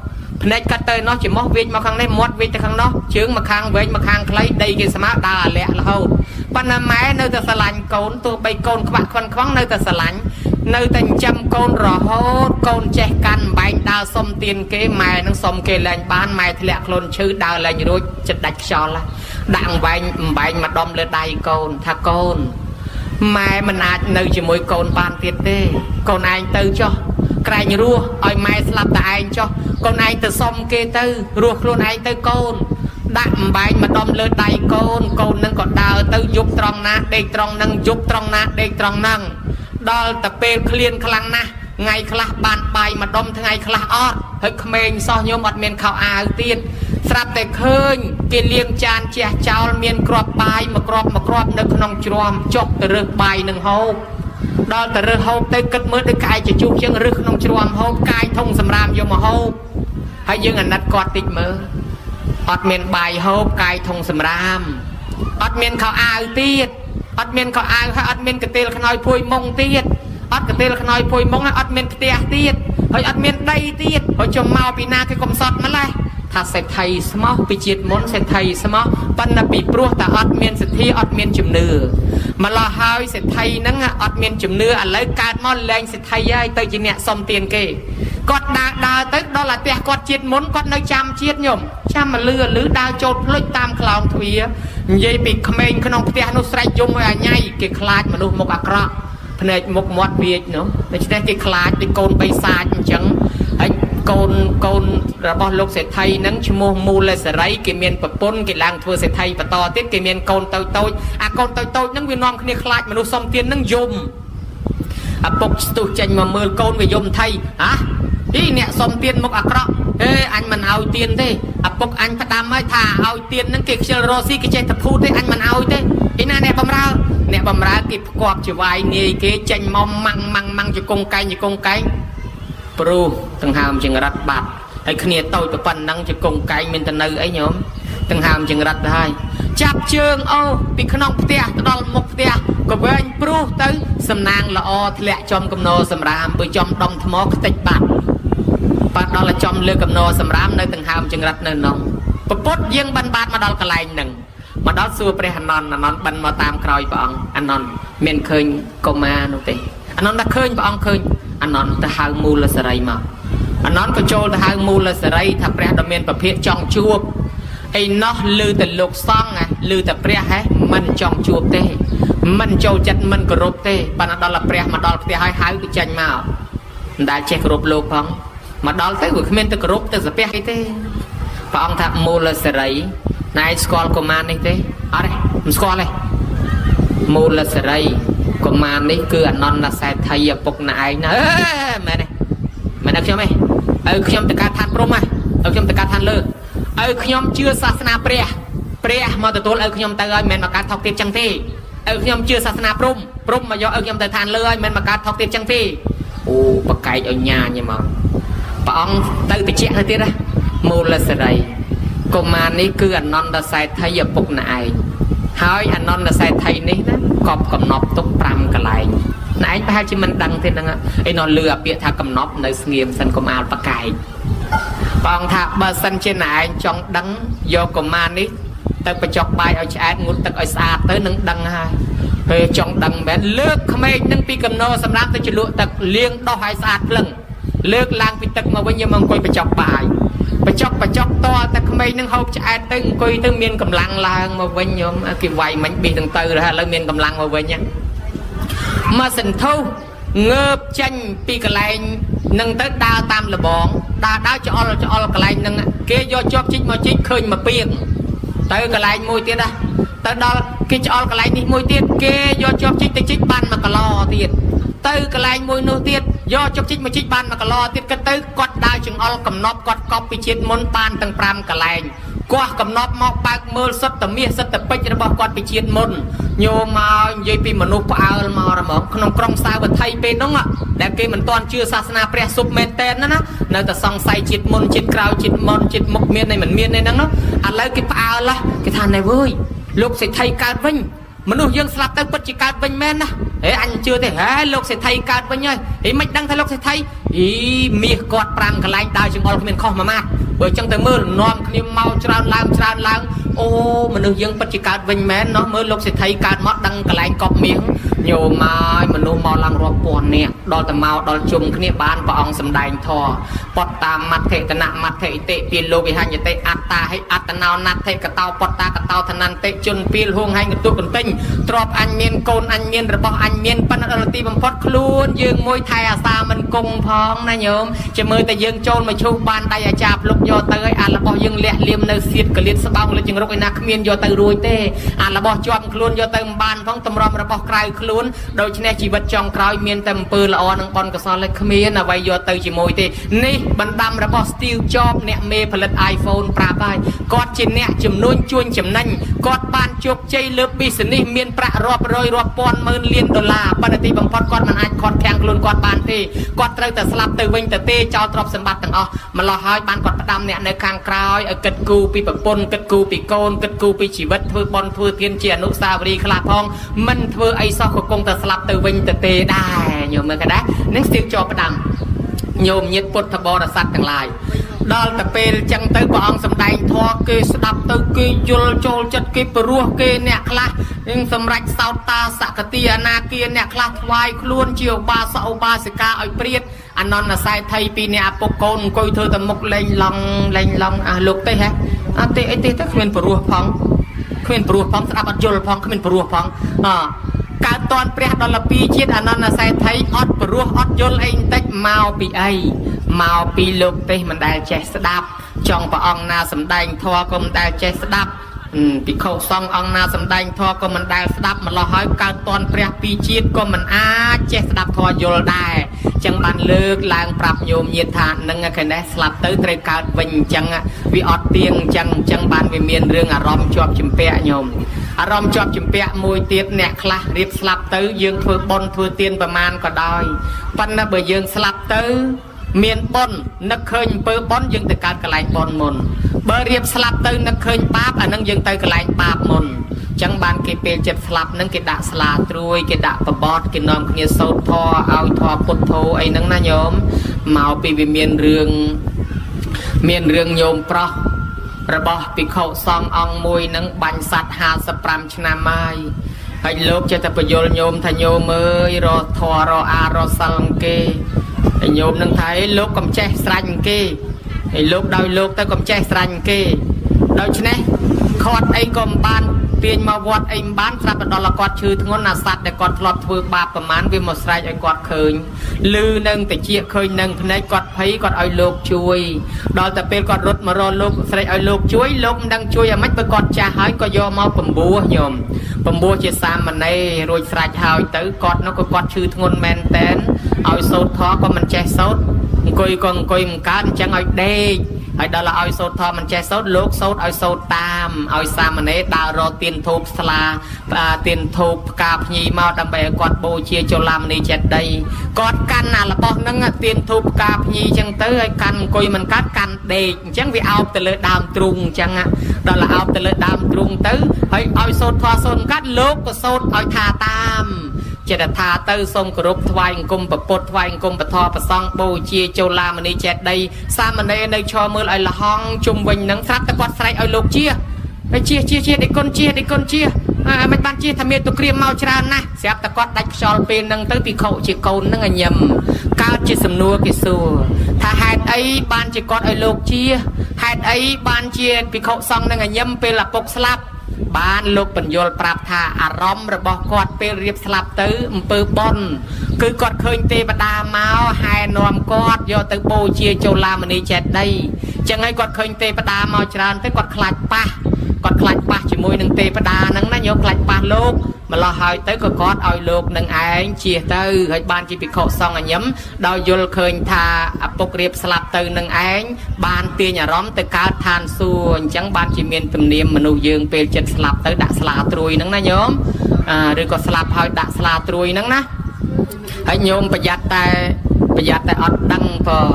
ភ្នែកកាត់ទៅនោះច្រមុះវាចមកខាងនេះមាត់វាចទៅខាងនោះជើងមកខាងវែងមកខាងខ្លីដីគេស្មើដើរអាលាក់រហូតប៉ុន្តែម៉ែនៅតែស្រឡាញ់កូនទោះបីកូនខ្វាក់ខ្វឹងនៅតែស្រឡាញ់នៅតែចិញ្ចឹមកូនរហូតកូនចេះកាន់បែងដើរសុំទៀនគេម៉ែនឹងសុំគេលែងបានម៉ែធ្លាក់ខ្លួនឈឺដើរលែងរួចចិត្តដាច់ខ្យល់ដាក់អង្វែងអំបែងមកដុំលើដៃកូនថាកូនម៉ែមិនអាចនៅជាមួយកូនបានទៀតទេកូនឯងទៅចុះក្រែងរស់ឲ្យម៉ែស្លាប់តែឯងចុះកូនឯងទៅសុំគេទៅរស់ខ្លួនឯងទៅកូនដាក់អំបែងមកដុំលើដៃកូនកូននឹងក៏ដើរទៅយប់ត្រង់ណាដេកត្រង់នឹងយប់ត្រង់ណាដេកត្រង់ហ្នឹងដល់តែពេលឃ្លានខ្លាំងណាស់ថ្ងៃខ្លះបានបាយមកដុំថ្ងៃខ្លះអត់ហើយក្មេងសោះញោមអត់មានខោអាវទៀតស្រាប់តែឃើញគេលាងចានជះចោលមានគ្រាប់បាយមួយគ្រាប់នៅក្នុងជ្រាំចុកទៅរើសបាយនឹងហូបដល់ទៅរើសហូបទៅគិតមើលដូចកាយជជុះជាងរើសក្នុងជ្រាំហូបកាយធុងសម្រាមយកមកហូបហើយយើងអាណិតគាត់តិចមើលអត់មានបាយហូបកាយធុងសម្រាមអត់មានខោអាវទៀតអត់មានខោអាវហើយអត់មានកន្ទេលខ្នើយភួយមុងទៀតអត់កន្ទេលខ្នើយភួយមុងហើយអត់មានផ្ទះទៀតហើយអត់មានដីទៀតហើយចុះមកពីណាគេកំសត់ម្លេះថាសេដ្ឋីស្មោះពីជាតិមុនសេដ្ឋីស្មោះប៉ុន្តែពីព្រោះតែអត់មានសទ្ធាអត់មានជំនឿម្ល៉េះហើយសេដ្ឋីហ្នឹងអត់មានជំនឿឥឡូវកើតមកលែងសេដ្ឋីហើយទៅជាអ្នកសុំទានគេគាត់ដើរទៅដល់អាផ្ទះគាត់ជាតិមុនគាត់នៅចាំជាតិញោមចាំមកលឺដើរចូលភ្លេចតាមខ្លោងទ្វារនិយាយពីក្មេងក្នុងផ្ទះនោះស្រែកយំឲ្យអាញ៉ៃគេខ្លាចមនុស្សមុខអាក្រក់ភ្នែកមុខមាត់វាចនោះដូច្នេះគេខ្លាចដូចកូនបីសាចអញ្ចឹងហើយកូនរបស់លោកសេដ្ឋីហ្នឹងឈ្មោះមូលសេរីគេមានប្រពន្ធគេឡើងធ្វើសេដ្ឋីបន្តទៀតគេមានកូនតូចអាកូនតូចហ្នឹងវានាំគ្នាខ្លាចមនុស្សសុំទានហ្នឹងយំឪពុកស្ទុះចេញមកមើលកូនវាយំថៃហ៎អីអ្នកសុំទានមុខអាក្រក់អេអញមិនឲ្យទានទេឪពុកអញផ្ដាំហើយថាឲ្យទានហ្នឹងគេខ្ជិលរស់ស៊ីគេចេះតែភូតទេអញមិនឲ្យទេឯណាអ្នកបំរើគេផ្គាប់ជាវាយនាយគេចេញមកម៉ាំងជង្គង់កែងព្រោះដង្ហើមចង្រិតបាត់ហើយគ្នាតូចទៅប៉ុណ្ណឹងជង្គង់កែងមានទៅនៅអីញោមដង្ហើមចង្រិតទៅហើយចាប់ជើងអូពីក្នុងផ្ទះទៅដល់មុខផ្ទះក៏វែងព្រោះទៅសំណាងល្អធ្លាក់ចំកំណោសម្រាមបើចំដុំថ្មខ្ទេចបាត់ដល់តែចំលើកំណោសម្រាមនៅដង្ហើមចង្រិតនៅនោះប្រពុតយើងបានបាត់មកដល់កន្លែងហ្នឹងមកដល់សួរព្រះអនន្តបិណ្ឌមកតាមក្រោយព្រះអង្គអនន្តមានឃើញកុមារនោះទេអនន្តថាឃើញព្រះអង្គឃើញអនន្តទៅហៅមូលសេរីមកអនន្តក៏ចូលទៅហៅមូលសេរីថាព្រះដ៏មានពភាកចង់ជួបអីនោះឮតែលោកសង្ឃឮតែព្រះហេមិនចង់ជួបទេមិនចូលចិត្តមិនគោរពទេប៉ុន្តែដល់ព្រះមកដល់ផ្ទះហើយហៅទៅចេញមកមិនដែលចេះគោរពលោកផងមកដល់ទៅវាគ្មានទៅគោរពទៅសាពះអីទេព្រះអង្គថាមូលសេរីណែស្គាល់កុមារនេះទេអត់ទេមិនស្គាល់ទេមូលសេរីកុមារនេះគឺអនន្តសេដ្ឋីឪពុកណែឯងណាមែនទេមែនទេខ្ញុំទេឲ្យខ្ញុំទៅកាត់ឋានព្រំហ៎ឲ្យខ្ញុំទៅកាត់ឋានលើឲ្យខ្ញុំជឿសាសនាព្រះមកទទួលឲ្យខ្ញុំទៅឲ្យមិនមកកាត់ថោកទៀតចឹងទេឲ្យខ្ញុំជឿសាសនាព្រំមកយកឲ្យខ្ញុំទៅឋានលើឲ្យមិនមកកាត់ថោកទៀតចឹងទេអូបកែកឲ្យញ៉ាញមកព្រះអង្គទៅតិចទៅទៀតណាមូលសេរីកុមារនេះគឺអនន្តសេដ្ឋីឪពុកណែឯងហើយអនន្តសេដ្ឋីនេះណាកប់កំណប់ទុក5កន្លែងណែឯងប្រហែលជាមិនដឹងទេហ្នឹងឯនោះលឺអាពាក្យថាកំណប់នៅស្ងៀមសិនកុំអាលបកែកព្រះអង្គថាបើសិនជាណែឯងចង់ដឹងយកកុមារនេះទៅបញ្ចុកបាយឲ្យឆ្អែតងូតទឹកឲ្យស្អាតទៅនឹងដឹងហើយពេលចង់ដឹងមែនលើកក្មេងនឹងពីកំណោសម្រាប់ទៅជ្រលក់ទឹកលាងដោះឲ្យស្អាតភ្លឹងលើកឡើងពីទឹកមកវិញយកមកអង្គុយបញ្ចុកបាយបញ្ចុកតតែក្មេងនឹងហូបឆ្អែតទៅអង្គុយទៅមានកម្លាំងឡើងមកវិញញោមគេវាយមិញប៊ីទាំងទៅហើយឥឡូវមានកម្លាំងមកវិញមកសន្ធុងើបចេញពីកន្លែងនឹងទៅដើរតាមលបង đá cho cái lạnh nâng kia do chóp chích mà chích khơi mà piêng tới cái lạnh môi tiết đó tới đó kia cho cái lạnh đi môi tiết kia do chóp chích tới chích ban mà cả lo tiết tới cái lạnh môi nô tiết do chóp chích mà chích ban mà cả lo tiết cái tới quạt đá chừng cầm nóc quạt cọp bị chết môn ban tầng pram cái lạnh qua cầm nóc mọc bạc mưa sắt tầm mía sắt tầm bích nó bỏ quạt bị chết môn nhiều mà dây pi mà nô pa mà không trong sao vật thay bên đúng ạ để kia mình toàn chưa sa na pre súp men tên đó nơi ta song say chết môn chết cào chết môn chết mộc miên này mình miên này nắng đó anh lấy cái pa là cái thằng này vui lúc sẽ thay cát vinh mình nuôi dân slap tới bất chỉ cát vinh men đó thế anh chưa thể hé lúc sẽ thay cát vinh ơi thế mày đang thay lúc sẽ thay ý mía quạt pram cái lạnh đào chừng bò mình không mà mát bởi trong tới mưa non khi mau tràn lang ô mình nuôi dân bất chỉ cát vinh men nó mới lúc sẽ thay cát mót đăng cái lạnh cọp miếng nhiều mà mình nuôi mò lăng rọp buồn nè đo tầm màu đo chung cái bán và ông sầm đành thò bọt tam mặt thể tận nặng mặt thể tệ tiền lô bị hai nhà tệ ắt ta hay ắt nào nát thể cả tàu bọt ta cả tàu thằng nan tệ chun pil hung hai người tụ cần tinh trọp anh miên côn anh miên rồi bỏ anh miên pan ở ti bằng phật luôn dương môi thay à xa mình cùng phong na nhôm chỉ mới tại dương chôn mà chu ban tay à chạp lúc do tới à là bỏ dương lẹ liêm nơi xiết cái liệt sабong lên chừng rốc cái nát miên do tới ruồi tê à là bỏ chọn luôn do tới ban phong tầm rom rồi bỏ cày luôn đôi chân chỉ vật trong cày miên tầm pư là on bon cái sao lại miên là vậy do tới chỉ môi tê ní bắn đâm rồi bỏ steel job nè mêผลิต iPhone ปราบไปกอดจินเนี่ยจำนวนชวนจำนั่นกอดบ้านจบใจเลิฟบิสนี่เมียนประรอบรอยรอบปอนหมื่นเหรียญดอลลาร์ปฏิบังพอดกอดมันไอคอนแข็งกลุนกอดบ้านตีกอดเตยแต่สลับเตยวิ่งแต่เตะจอตรอบสมบัติต่างอ๋อมันรอหายบ้านกอดประดำเนี่ยในคางกรอยกัดกูปีปะปนกัดกูปีโกนกัดกูปีชีวิตเพื่อบอลเพื่อเทียนเจียนุสาวรีคลาพองมันเพื่อไอซอกกงแต่สลับเตยวิ่งแต่เตะได้โยมเมื่อกันได้นั่งสติจอประดำโยมยึดพุทธบริษัทต่างหลายดอลตะเปลจังเตยบองสำแดงทอเกสดับเตยเกยุลโจลจัดเกปรัวเกเนี่ยคลายังสำรักสาวตาสักติอานาเกียเนี่ยคลาทวายคล้วนเจียวบาสาวบาสิกาอ้อยเปรียดอันนอนน่ะใส่ไทยปีเนี่ยปกโกนกุยเธอตะมกเล่งลองลูกเตยฮะเตยไอเตยตั้งเป็นปรัวพองเป็นปรัวพองสดับอัดยุลพองเป็นปรัวพองการตอนเปรียดอลปีเชียดอันนั้นใส่ไทยอดปรัวอดยุลเองแต่เมาปีไอเมาปีลูกเตยมันได้เจสดับจองปะองนาสำแดงทอก็มันได้เจสดับปีเขาซององนาสำแดงทอก็มันได้สดับมันรอให้การตอนเปรียปีเชียดก็มันเจสดับทอยุลได้จังบันเลิกลางปรับโยมเยียทานนั่งกันได้สลับเตยเตยการวิ่งจังวิอดเตียงจังบันวิเมียนเรื่องอารมณ์จวบจิมเปะโยมอารมณ์จอบจิมเปะมวยเตียนเนี่ยคลาเรียบสลับเตยยืงเพื่อบอลเพื่อเตียนประมาณก็ได้ปันนะเบยยืงสลับเตยเมียนบอลนักเคยเปิดบอลยืงแต่การกระไรบอลมนเบอร์เรียบสลับเตยนักเคยปาบอันนั้นยืงเตยกระไรปาบมนจังบานเกเปเจ็บสลับนั่งเกดะสลาตรุยเกดะปะบอดเกนอมเนียโซทอเอาทอปุถโธไอ้นั่งน่าโยมเมาปีวิเมียนเรื่องโยมเพราะระบอบปีเขาซององมวยนั่งบัญสัตหาสปรัมชนะไม้ให้โลกจะตะประโยชน์โยมทะโยมเอ้ยรอทอรออารอสังเกไอ้โยมนั่งไทยโลกกำแจสรันเกไอ้โลกดาวโลกแต่กำแจสรันเกดาวชนะคอดไอ้กำบานเตียนมาวัดไอ้บ้านสลับดอลกอดชื่อทั้งนั้นสัตว์แต่กอดทลอดถือบาปประมาณวิมสไลไอ้กอดเคยลือนั่งแต่เจี๊ยเคยนั่งพนัยกอดไผ่กอดไอ้โลกช่วยดอลแต่เป็นกอดรถมารอโลกสไลไอ้โลกช่วยโลกดังช่วยไม่ไปกอดจ่าหายก็ยอมเอาปุ่มบัวโยมปุ่มบัวเจสามมันในโรยสไลหายตื้อกอดนั่นก็กอดชื่อทั้งนั้นแมนเต้นเอาโซดท้อก็มันแจโซดกุยมันการจังไอ้เด็กไอ้ดอลลาร์เอาโซดทอมันแจโซดโลกโซดเอาโซดตามเอาสามมันเนดาวรอเตียนทูบสลาเตียนทูบกาพญีมาดำไปกอดโบเชียโจลามนี่เจ็ดได้กอดกันน่ะละปอกนั่งเตียนทูบกาพญีจังเตยกันกุยมันกัดกันเด็กจังวิเอาแต่เลยดามตรุงจังดอลลาร์เอาแต่เลยดามตรุงเตยให้เอาโซดทอโซนกัดโลกก็โซดเอาทาตามเจตธาเตอร์ทรงกรุบทวายกุมปปดทวายกุมปทอปซองโบเชียโจลามณีเจ็ดได้สามเณรในชอมือไอละห้องจุ่มวิ่งนังทัดตะกอดใส่ไอโลกเชียไอเชียเด็กคนเชียมันบ้านเชียทำเมียตัวเกรียมเมาชรานะเสียบตะกอดได้ชอลเป็นนังเตอร์ปีเขาเชียโกนนังไอยำก้าวเชียสำนัวกิสูถ้าหายไอบ้านเชียกอดไอโลกเชียหายไอบ้านเชียปีเขาซองนังไอยำเป็นละปกสลับ បានលោកបញ្យលប្រាប់ថាអារម្មណ៍របស់គាត់ពេលរៀបស្លាប់ទៅអំពើបន់គឺគាត់ឃើញទេវតាមកហែនាំគាត់យកទៅបូជាចូលឡាមនីចេតិយចឹងហើយគាត់ឃើញទេវតាមកច្រើនទៅគាត់ខ្លាចប៉ះជាមួយនឹងទេវតាហ្នឹងណាញោមខ្លាចប៉ះលោកម្លោះហើយទៅក៏គាត់ឲ្យលោកនឹងឯងជៀសទៅហើយបានជាភិក្ខុសង្ឃញឹមដោយយល់ឃើញថាឪពុករៀបស្លាប់ទៅនឹងឯងបានទាញអារម្មណ៍ទៅកើតឋានសួគ៌អញ្ចឹងបានជាមានទំនៀមមនុស្សយើងពេលចិត្តស្លាប់ទៅដាក់ស្លាត្រួយហ្នឹងណាញោមឬក៏ស្លាប់ហើយដាក់ស្លាត្រួយហ្នឹងណាហើយញោមប្រយ័ត្នតែអត់ដឹងព្រោះ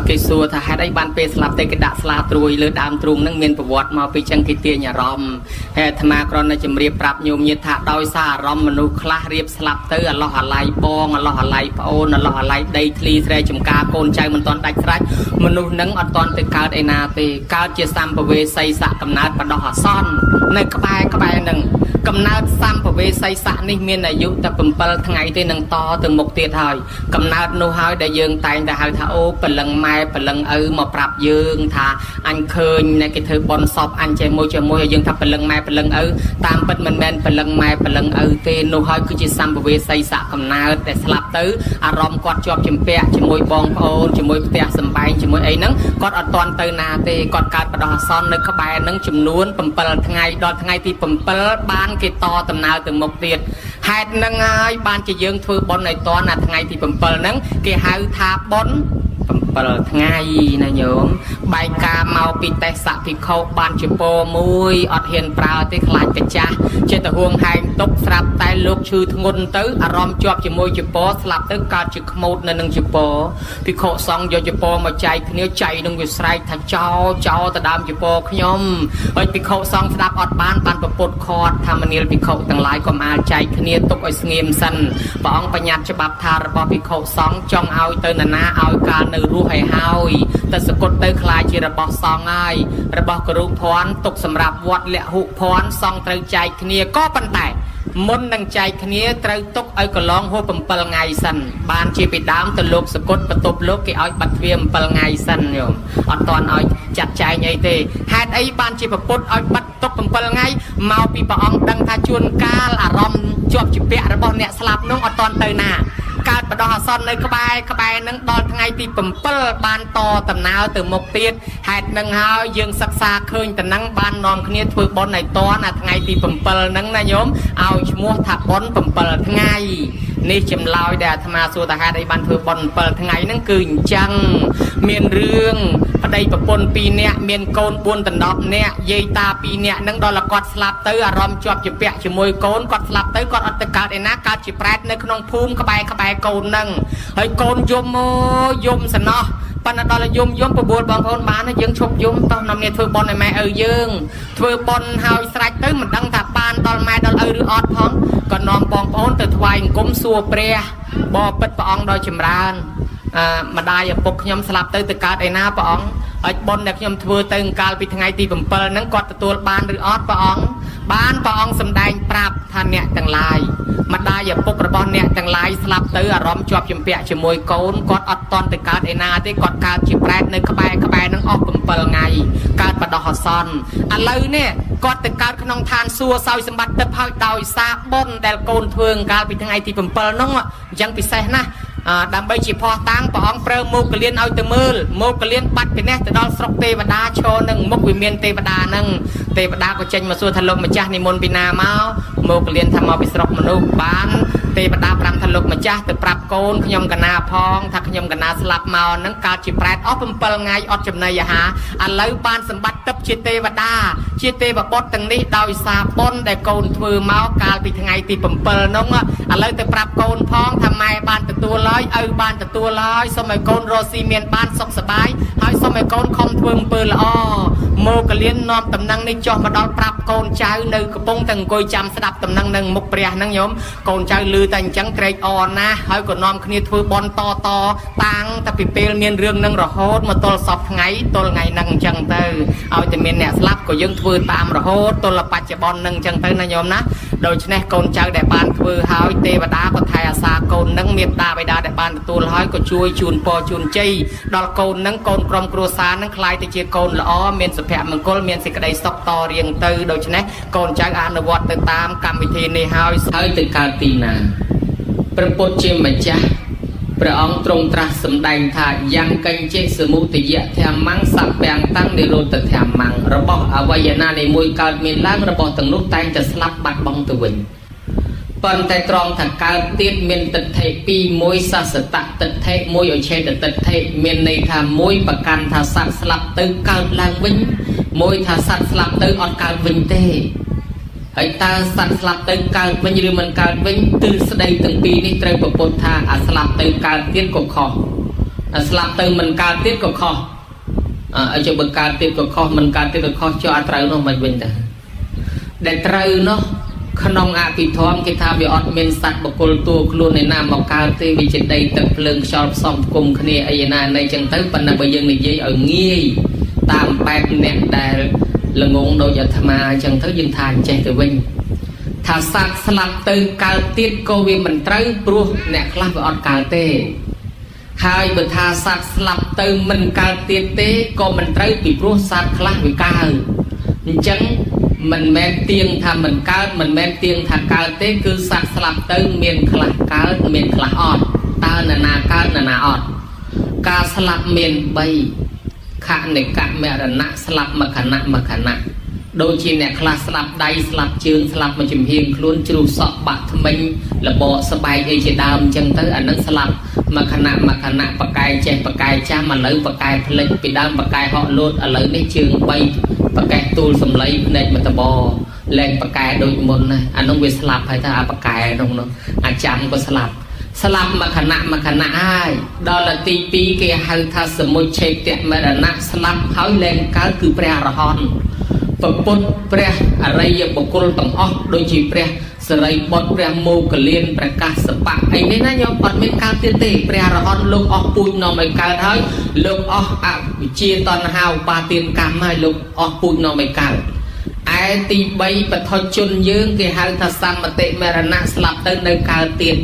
គេសួរថាហេតុអីបានពេលស្លាប់ទៅគេដាក់ស្លាត្រួយលើដើមទ្រូងហ្នឹងមានប្រវត្តិមកពីចឹងគេទាញអារម្មណ៍ហើយអាត្មាគ្រាន់តែជម្រាបប្រាប់ញោមញាតិថាដោយសារអារម្មណ៍មនុស្សខ្លះរៀបស្លាប់ទៅអាឡោះអាឡៃបងអាឡោះអាឡៃប្អូនអាឡោះអាឡៃដីធ្លីស្រែចម្ការកូនចៅមិនទាន់ដាច់ស្រេចមនុស្សហ្នឹងអត់ទាន់ទៅកើតឯណាទេកើតជាសម្ភវេសីស័កកំណើតបដោះអាសន្ននៅក្បែរហ្នឹងកំណើតសម្ភវេសីស័កនេះមានអាយុតែ7ថ្ងៃទេនឹងតទៅមុខទៀតហើយកំណើតនោះហើយដែលយើងតែងតែហៅថាអូព្រលឹងម៉ែព្រលឹងឪមកប្រាប់យើងថាអញឃើញអ្នកគេធ្វើបន់សពអញចេះមួយហើយយើងថាព្រលឹងម៉ែព្រលឹងឪតាមពិតមិនមែនព្រលឹងម៉ែព្រលឹងឪទេនោះហើយគឺជាសម្ភវេសីស័កកំណើតដែលស្លាប់ទៅអារម្មណ៍គាត់ជាប់ជំពាក់ជាមួយបងប្អូនជាមួយផ្ទះសម្បែងជាមួយអីហ្នឹងគាត់អត់ទាន់ទៅណាទេគាត់កើតបដោះអាសន្ននៅក្បែរហ្នឹងចំនួន7ថ្ងៃដល់ថ្ងៃទី7បានគេតដំណើរទៅមុខទៀតហេតុហ្នឹងហើយបានជាយើងធ្វើបុណ្យឲ្យតណាថ្ងៃទី7ហ្នឹងគេហៅថាបុណ្យ7ថ្ងៃណាញោមបែកការមកពីទេសៈភិក្ខុបានជាពោមួយអត់ហ៊ានប្រើទេខ្លាចកាចាស់ចេះតែហួងហែងទុកស្រាប់តែលោកឈឺធ្ងន់ទៅអារម្មណ៍ជាប់ជាមួយជពោស្លាប់ទៅកើតជាខ្មោចនៅនឹងជពោភិក្ខុសង្ឃយកជពោមកចែកគ្នាចៃនឹងវាស្រែកថាចោទៅដើមជពោខ្ញុំហើយភិក្ខុសង្ឃស្ដាប់អត់បានប្រពុតខាត់ថាមនាលភិក្ខុទាំងឡាយកុំអាលចែកគ្នាទុកឲ្យស្ងៀមសិនព្រះអង្គបញ្ញត្តិច្បាប់ថារបស់ភិក្ខុសង្ឃចង់ឲ្យទៅណាឲ្យកាលនៅរស់ឲ្យហើយតែសគុតទៅខ្លាចជារបស់សង្ឃហើយរបស់គរុភ័ណ្ឌទុកសម្រាប់វត្តលះហុភ័ណ្ឌសង្ឃត្រូវចែកគ្នាក៏ប៉ុន្តែមុននឹងចែកគ្នាត្រូវទុកឲ្យកន្លងហួស7ថ្ងៃសិនបានជាពីដើមទៅលោកសគុតបន្ទប់លោកគេឲ្យបាត់ទ្វារ7ថ្ងៃសិនញោមអត់ទាន់ឲ្យចាត់ចែងអីទេហេតុអីបានជាប្រពុតឲ្យបាត់ទុក7ថ្ងៃមកពីព្រះអង្គដឹងថាជួនកាលអារម្មណ៍ជាប់ជាពាក់របស់អ្នកស្លាប់នោះអត់ទាន់ទៅណាកើតបដោះអាសន្ននៅក្បែរហ្នឹងដល់ថ្ងៃទី7បានតដំណើរទៅមុខទៀតហេតុនឹងហើយយើងសិក្សាឃើញតំណឹងបាននាំគ្នាធ្វើបុណ្យឲ្យតណាថ្ងៃទី7ហ្នឹងណាញោមឲ្យឈ្មោះថាបុណ្យ7ថ្ងៃនេះចម្លើយដែលអាត្មាសួរថាហេតុអីបានធ្វើបុណ្យ7ថ្ងៃហ្នឹងគឺអញ្ចឹងមានរឿងប្តីប្រពន្ធ2នាក់មានកូន4ដណ្ដប់នាក់យាយតា2នាក់ហ្នឹងដល់គាត់ស្លាប់ទៅអារម្មណ៍ជាប់ជាពាក់ជាមួយកូនគាត់ស្លាប់ទៅគាត់អត់ទៅកើតឯណាកើតជាប្រែតនៅក្នុងភូមិក្បែរកូនហ្នឹងហើយកូនយំសំណោះប៉ុន្តែដល់យំបបួលបងប្អូនបានយើងឈប់យំតោះនាំគ្នាធ្វើបុណ្យឲ្យម៉ែឪយើងធ្វើបុណ្យហើយស្រេចទៅមិនដឹងថាបានដល់ម៉ែដល់ឪឬអត់ផងក៏នាំបងប្អូនទៅថ្វាយអង្គមសួរព្រះបបិទ្ធព្រះអង្គដ៏ចម្រើនម្ដាយឪពុកខ្ញុំស្លាប់ទៅកើតឯណាព្រះអង្គហើយបុណ្យដែលខ្ញុំធ្វើទៅកាលពីថ្ងៃទី7ហ្នឹងគាត់ទទួលបានឬអត់ព្រះអង្គបានព្រះអង្គសម្ដែងប្រាប់ថាអ្នកទាំងឡាយម្ដាយឪពុករបស់អ្នកទាំងឡាយស្លាប់ទៅអារម្មណ៍ជាប់ជំពាក់ជាមួយកូនគាត់អត់តន់ទៅកើតឯណាទេគាត់កើតជាប្រែតនៅក្បែរហ្នឹងអស់7ថ្ងៃកើតបដោះអាសន្នឥឡូវនេះគាត់ទៅកើតក្នុងឋានសួគ៌សោយសម្បត្តិទឹកហើយដោយសារបុណ្យដែលកូនធ្វើកាលពីថ្ងៃទី7ហ្នឹងអញ្ចឹងពិសេសណាស់ដើម្បីជាផោះតាំងព្រះអង្គប្រើមោគលានឲ្យទៅមើលមោគលានបាត់ពីនេះទៅដល់ស្រុកទេវតាឈរនឹងមុខវិមានទេវតាហ្នឹងទេវតាក៏ចេញមកសួរថាលោកម្ចាស់និមន្តពីណាមកមោគលានថាមកពីស្រុកមនុស្សបានទេវតាប្រាប់ថាលោកម្ចាស់ទៅប្រាប់កូនខ្ញុំកណាផងថាខ្ញុំកណាស្លាប់មកហ្នឹងកើតជាប្រែតអស់7ថ្ងៃអត់ចំណីអាហារឥឡូវបានសម្បត្តិទឹកជាទេវតាជាទេវបុត្រទាំងនេះដោយសារបុណ្យដែលកូនធ្វើមកកាលពីថ្ងៃទី7ហ្នឹងឥឡូវទៅប្រាប់កូនផងថាម៉ែបានទទួលហើយឪបានទទួលហើយសូមឲ្យកូនរស់ស៊ីមានបានសុខសប្បាយហើយសូមឲ្យកូនខំធ្វើអំពើល្អមោគលាននាំតំណែងនេះចុះមកដល់ប្រាប់កូនចៅនៅកំពុងតែអង្គុយចាំស្ដាប់តំណែងនឹងមុខព្រះហ្នឹងញោមកូនចៅឮតែអញ្ចឹងត្រេកអរណាស់ហើយក៏នាំគ្នាធ្វើបន់តតាំងតែពីពេលមានរឿងនឹងរហូតមកទល់សពថ្ងៃទល់ថ្ងៃហ្នឹងអញ្ចឹងទៅឲ្យតែមានអ្នកស្លាប់ក៏យើងធ្វើតាមរហូតទល់បច្ចុប្បន្នហ្នឹងអញ្ចឹងទៅណាញោមណា โดยเฉพาะกนเจ้าได้บานคือหายเทวดาก็ไทยอาสากนนังเมียตาไปดาได้บานตัวหายก็ช่วยจูนปอจูนใจดอลกนนังกนกรมครัวสานังคลายตะเจียกนละอ้อเมียนสเปียมันกลเมียนสิกระไดซอกตอเรียงเตอโดยเฉพาะกนเจ้าอนุวัตติตามกรรมวิธีในหายติการตีนาประปุจิมจ้าพระองค์ทรงตรัสสำแดงថាយ៉ាងកញ្ចេសមុទយៈធម្មងសព្យ៉ាងតាំងនិរោធធម្មងរបស់អវយនានៃមួយកើតមានឡើងរបស់ទាំងនោះតែងតែស្លាប់បាត់បង់ទៅវិញប៉ុន្តែត្រង់ថាកើតទៀតមានទិដ្ឋិពីរមួយសសតៈទិដ្ឋិមួយអឆេតទិដ្ឋិមានន័យថាមួយប្រកាន់ថាសត្វស្លាប់ទៅកើតឡើងវិញមួយថាសត្វស្លាប់ទៅអត់កើតវិញទេហើយតើសត្វស្លាប់ទៅកើតវិញឬមិនកើតវិញទិសដីទាំងពីរនេះត្រូវប្រពុតថាអាស្លាប់ទៅកើតទៀតក៏ខុសអាស្លាប់ទៅមិនកើតទៀតក៏ខុសឲ្យចុះបើកើតទៀតក៏ខុសមិនកើតទៀតក៏ខុសចុះអត់ត្រូវនោះមិនវិញទៅដែលត្រូវនោះក្នុងអភិធម្មគេថាវាអត់មានសត្វបុគ្គលតួខ្លួនឯណាមកកើតទេវាជាដីទឹកភ្លើងខ្យល់ផ្សំគុំគ្នាអីណានៃចឹងទៅប៉ុន្តែបើយើងនិយាយឲ្យងាយតាមបែបអ្នកដែលល្ងងដូចអាត្មាអញ្ចឹងទៅយើងថាចេះទៅវិញថាសត្វស្លាប់ទៅកើតទៀតក៏វាមិនត្រូវព្រោះអ្នកខ្លះវាអត់កើតទេហើយបើថាសត្វស្លាប់ទៅមិនកើតទៀតទេក៏មិនត្រូវពីព្រោះសត្វខ្លះវាកើតអញ្ចឹងមិនមែនទៀងថាមិនកើតមិនមែនទៀងថាកើតទេគឺសត្វស្លាប់ទៅមានខ្លះកើតមានខ្លះអត់តើនរណាកើតនរណាអត់ការស្លាប់មាន3ខនិកមរណៈស្លាប់មួយខណៈដូចជាអ្នកខ្លះស្លាប់ដៃស្លាប់ជើងស្លាប់មួយចំហៀងខ្លួនជ្រុះសក់បាក់ថ្មិញលបកស្បែកអីជាដើមអញ្ចឹងទៅអានឹងស្លាប់មួយខណៈបកាយចេះបកាយចាំឥឡូវបកាយផ្លិចពីដើមបកាយហក់លោតឥឡូវនេះជើង3បកាយទូលសំឡីភ្នែកមកតបលែងបកាយដូចមុនណាអានោះវាស្លាប់ហើយថាអាបកាយនោះអាចាំក៏ស្លាប់មួយខណៈហើយដល់ទី2គេហៅថាសមុច្ឆេតមរណៈស្លាប់ហើយលែងកើតគឺព្រះអរហន្តប្រពុតព្រះអរិយបុគ្គលទាំងអស់ដូចជាព្រះសរិបុត្រព្រះមោគលានព្រះកាសបៈអីនេះណាញោមអត់មានកើតទៀតទេព្រះអរហន្តលោកអស់ពូជនាំឲ្យកើតហើយលោកអស់អវិជ្ជាតណ្ហាឧបាទានកម្មហើយលោកអស់ពូជនាំឲ្យកើតឯទី3បឋមជនយើងគេហៅថាសម្បតិមរណៈស្លាប់ទៅនៅកើតទៀត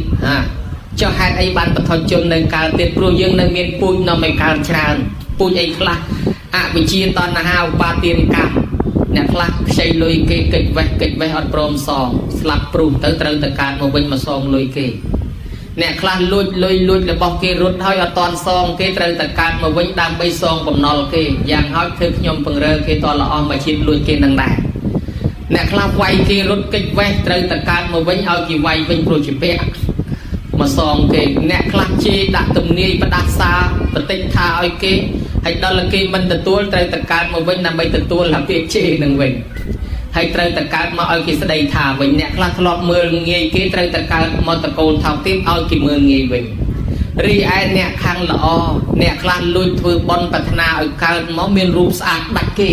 ចុះហេតុអីបានបឋមជននៅកើតទៀតព្រោះយើងនៅមានពូជនាំឲ្យកើតច្រើនពូជអីខ្លះអវិជ្ជាតណ្ហាឧបាទានកម្មអ្នកខ្លះខ្ចីលុយគេកិច្ចវេះអត់ព្រមសងស្លាប់ព្រុសទៅត្រូវតែកើតមកវិញមកសងលុយគេអ្នកខ្លះលួចលុយរបស់គេរត់ហើយអត់តាន់សងគេត្រូវតែកើតមកវិញដើម្បីសងបំណុលគេយ៉ាងហោចធ្វើខ្ញុំពង្រើគេតល្អមកជាតិលួចគេនឹងដែរអ្នកខ្លះវាយគេរត់កិច្ចវេះត្រូវតែកើតមកវិញឲ្យគេវាយវិញព្រោះជាពាក់មកសងគេអ្នកខ្លះជេរដាក់ទំនាយផ្ដាសាបន្តិចថាឲ្យគេហើយដល់គេមិនទទួលត្រូវតែកើតមកវិញដើម្បីទទួលអាពាក្យជេរនឹងវិញហើយត្រូវតែកើតមកឲ្យគេស្ដីថាវិញអ្នកខ្លះធ្លាប់មើលងាយគេត្រូវតែកើតមកតកូលថោកទៀតឲ្យគេមើលងាយវិញរីឯអ្នកខាងល្អអ្នកខ្លះលួចធ្វើបន់ប្រាថ្នាឲ្យកើតមកមានរូបស្អាតដាច់គេ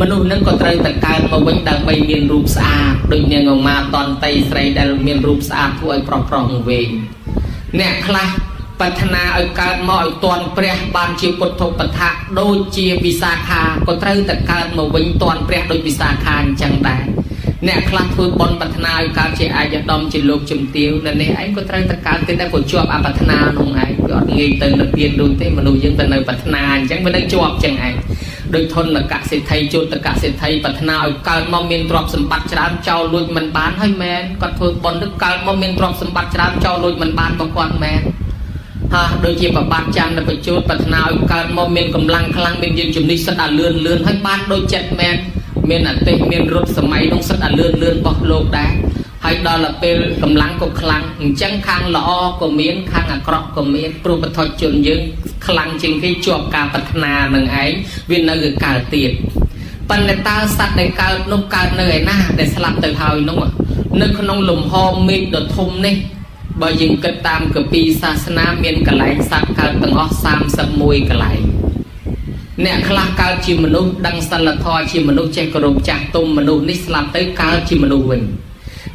មនុស្សនឹងក៏ត្រូវតែកើតមកវិញដើម្បីមានរូបស្អាតដូចនាងឧមាតន្តីស្រីដែលមានរូបស្អាតធ្វើឲ្យប្រុសមកវិញអ្នកខ្លះប្រាថ្នាឲ្យកើតមកឲ្យទាន់ព្រះបានជាពុទ្ធឧបថៈដូចជាវិសាខាក៏ត្រូវតែកើតមកវិញទាន់ព្រះដូចវិសាខាអញ្ចឹងដែរអ្នកខ្លះធ្វើបន់ប្រាថ្នាឲ្យកើតជាអាយដំជាលោកជំទាវនៅនេះឯងក៏ត្រូវតែកើតទៀតដែរក៏ជាប់អប្រាថ្នានោះឯងវាអត់ងាយទៅនិព្វានដូចទេមនុស្សយើងទៅនៅប្រាថ្នាអញ្ចឹងវានៅជាប់អញ្ចឹងឯងដោយធនកសិទ្ធិជូតកសិទ្ធិប្រាថ្នាឲ្យកើតមកមានទ្រព្យសម្បត្តិច្រើនចោលលួចមិនបានហើយមែនគាត់ធ្វើបន់ទៅកើតមកមានទ្រព្យសម្បត្តិច្រើនចោលលួចមិនបានក៏គាត់មែនដូចជាប្របាទចាំនៅបញ្ជូតប្រាថ្នាឲ្យកើតមកមានកម្លាំងខ្លាំងមានយើងជំនិះសិតអាលឿនហើយបានដូចចិត្តមែនមានអតិមានរត់សម័យនោះសិតអាលឿនរបស់លោកដែរហើយដល់ពេលកម្លាំងក៏ខ្លាំងអញ្ចឹងខាងល្អក៏មានខាងអាក្រក់ក៏មានព្រោះបឋមជនយើងខ្លាំងជាងគេជាប់ការប្រាថ្នានឹងឯងវានៅតែកើតទៀតប៉ុន្តែតើសត្វដែលកើតនោះកើតនៅឯណាដែលស្លាប់ទៅហើយនោះនៅក្នុងលំហមេឃដ៏ធំនេះបើយើងគិតតាមកពីសាសនាមានកន្លែងសត្វកើតទាំងអស់31កន្លែងអ្នកខ្លះកើតជាមនុស្សដឹងសិលធម៌ជាមនុស្សចេះគោរពចាស់ទុំមនុស្សនេះស្លាប់ទៅកើតជាមនុស្សវិញ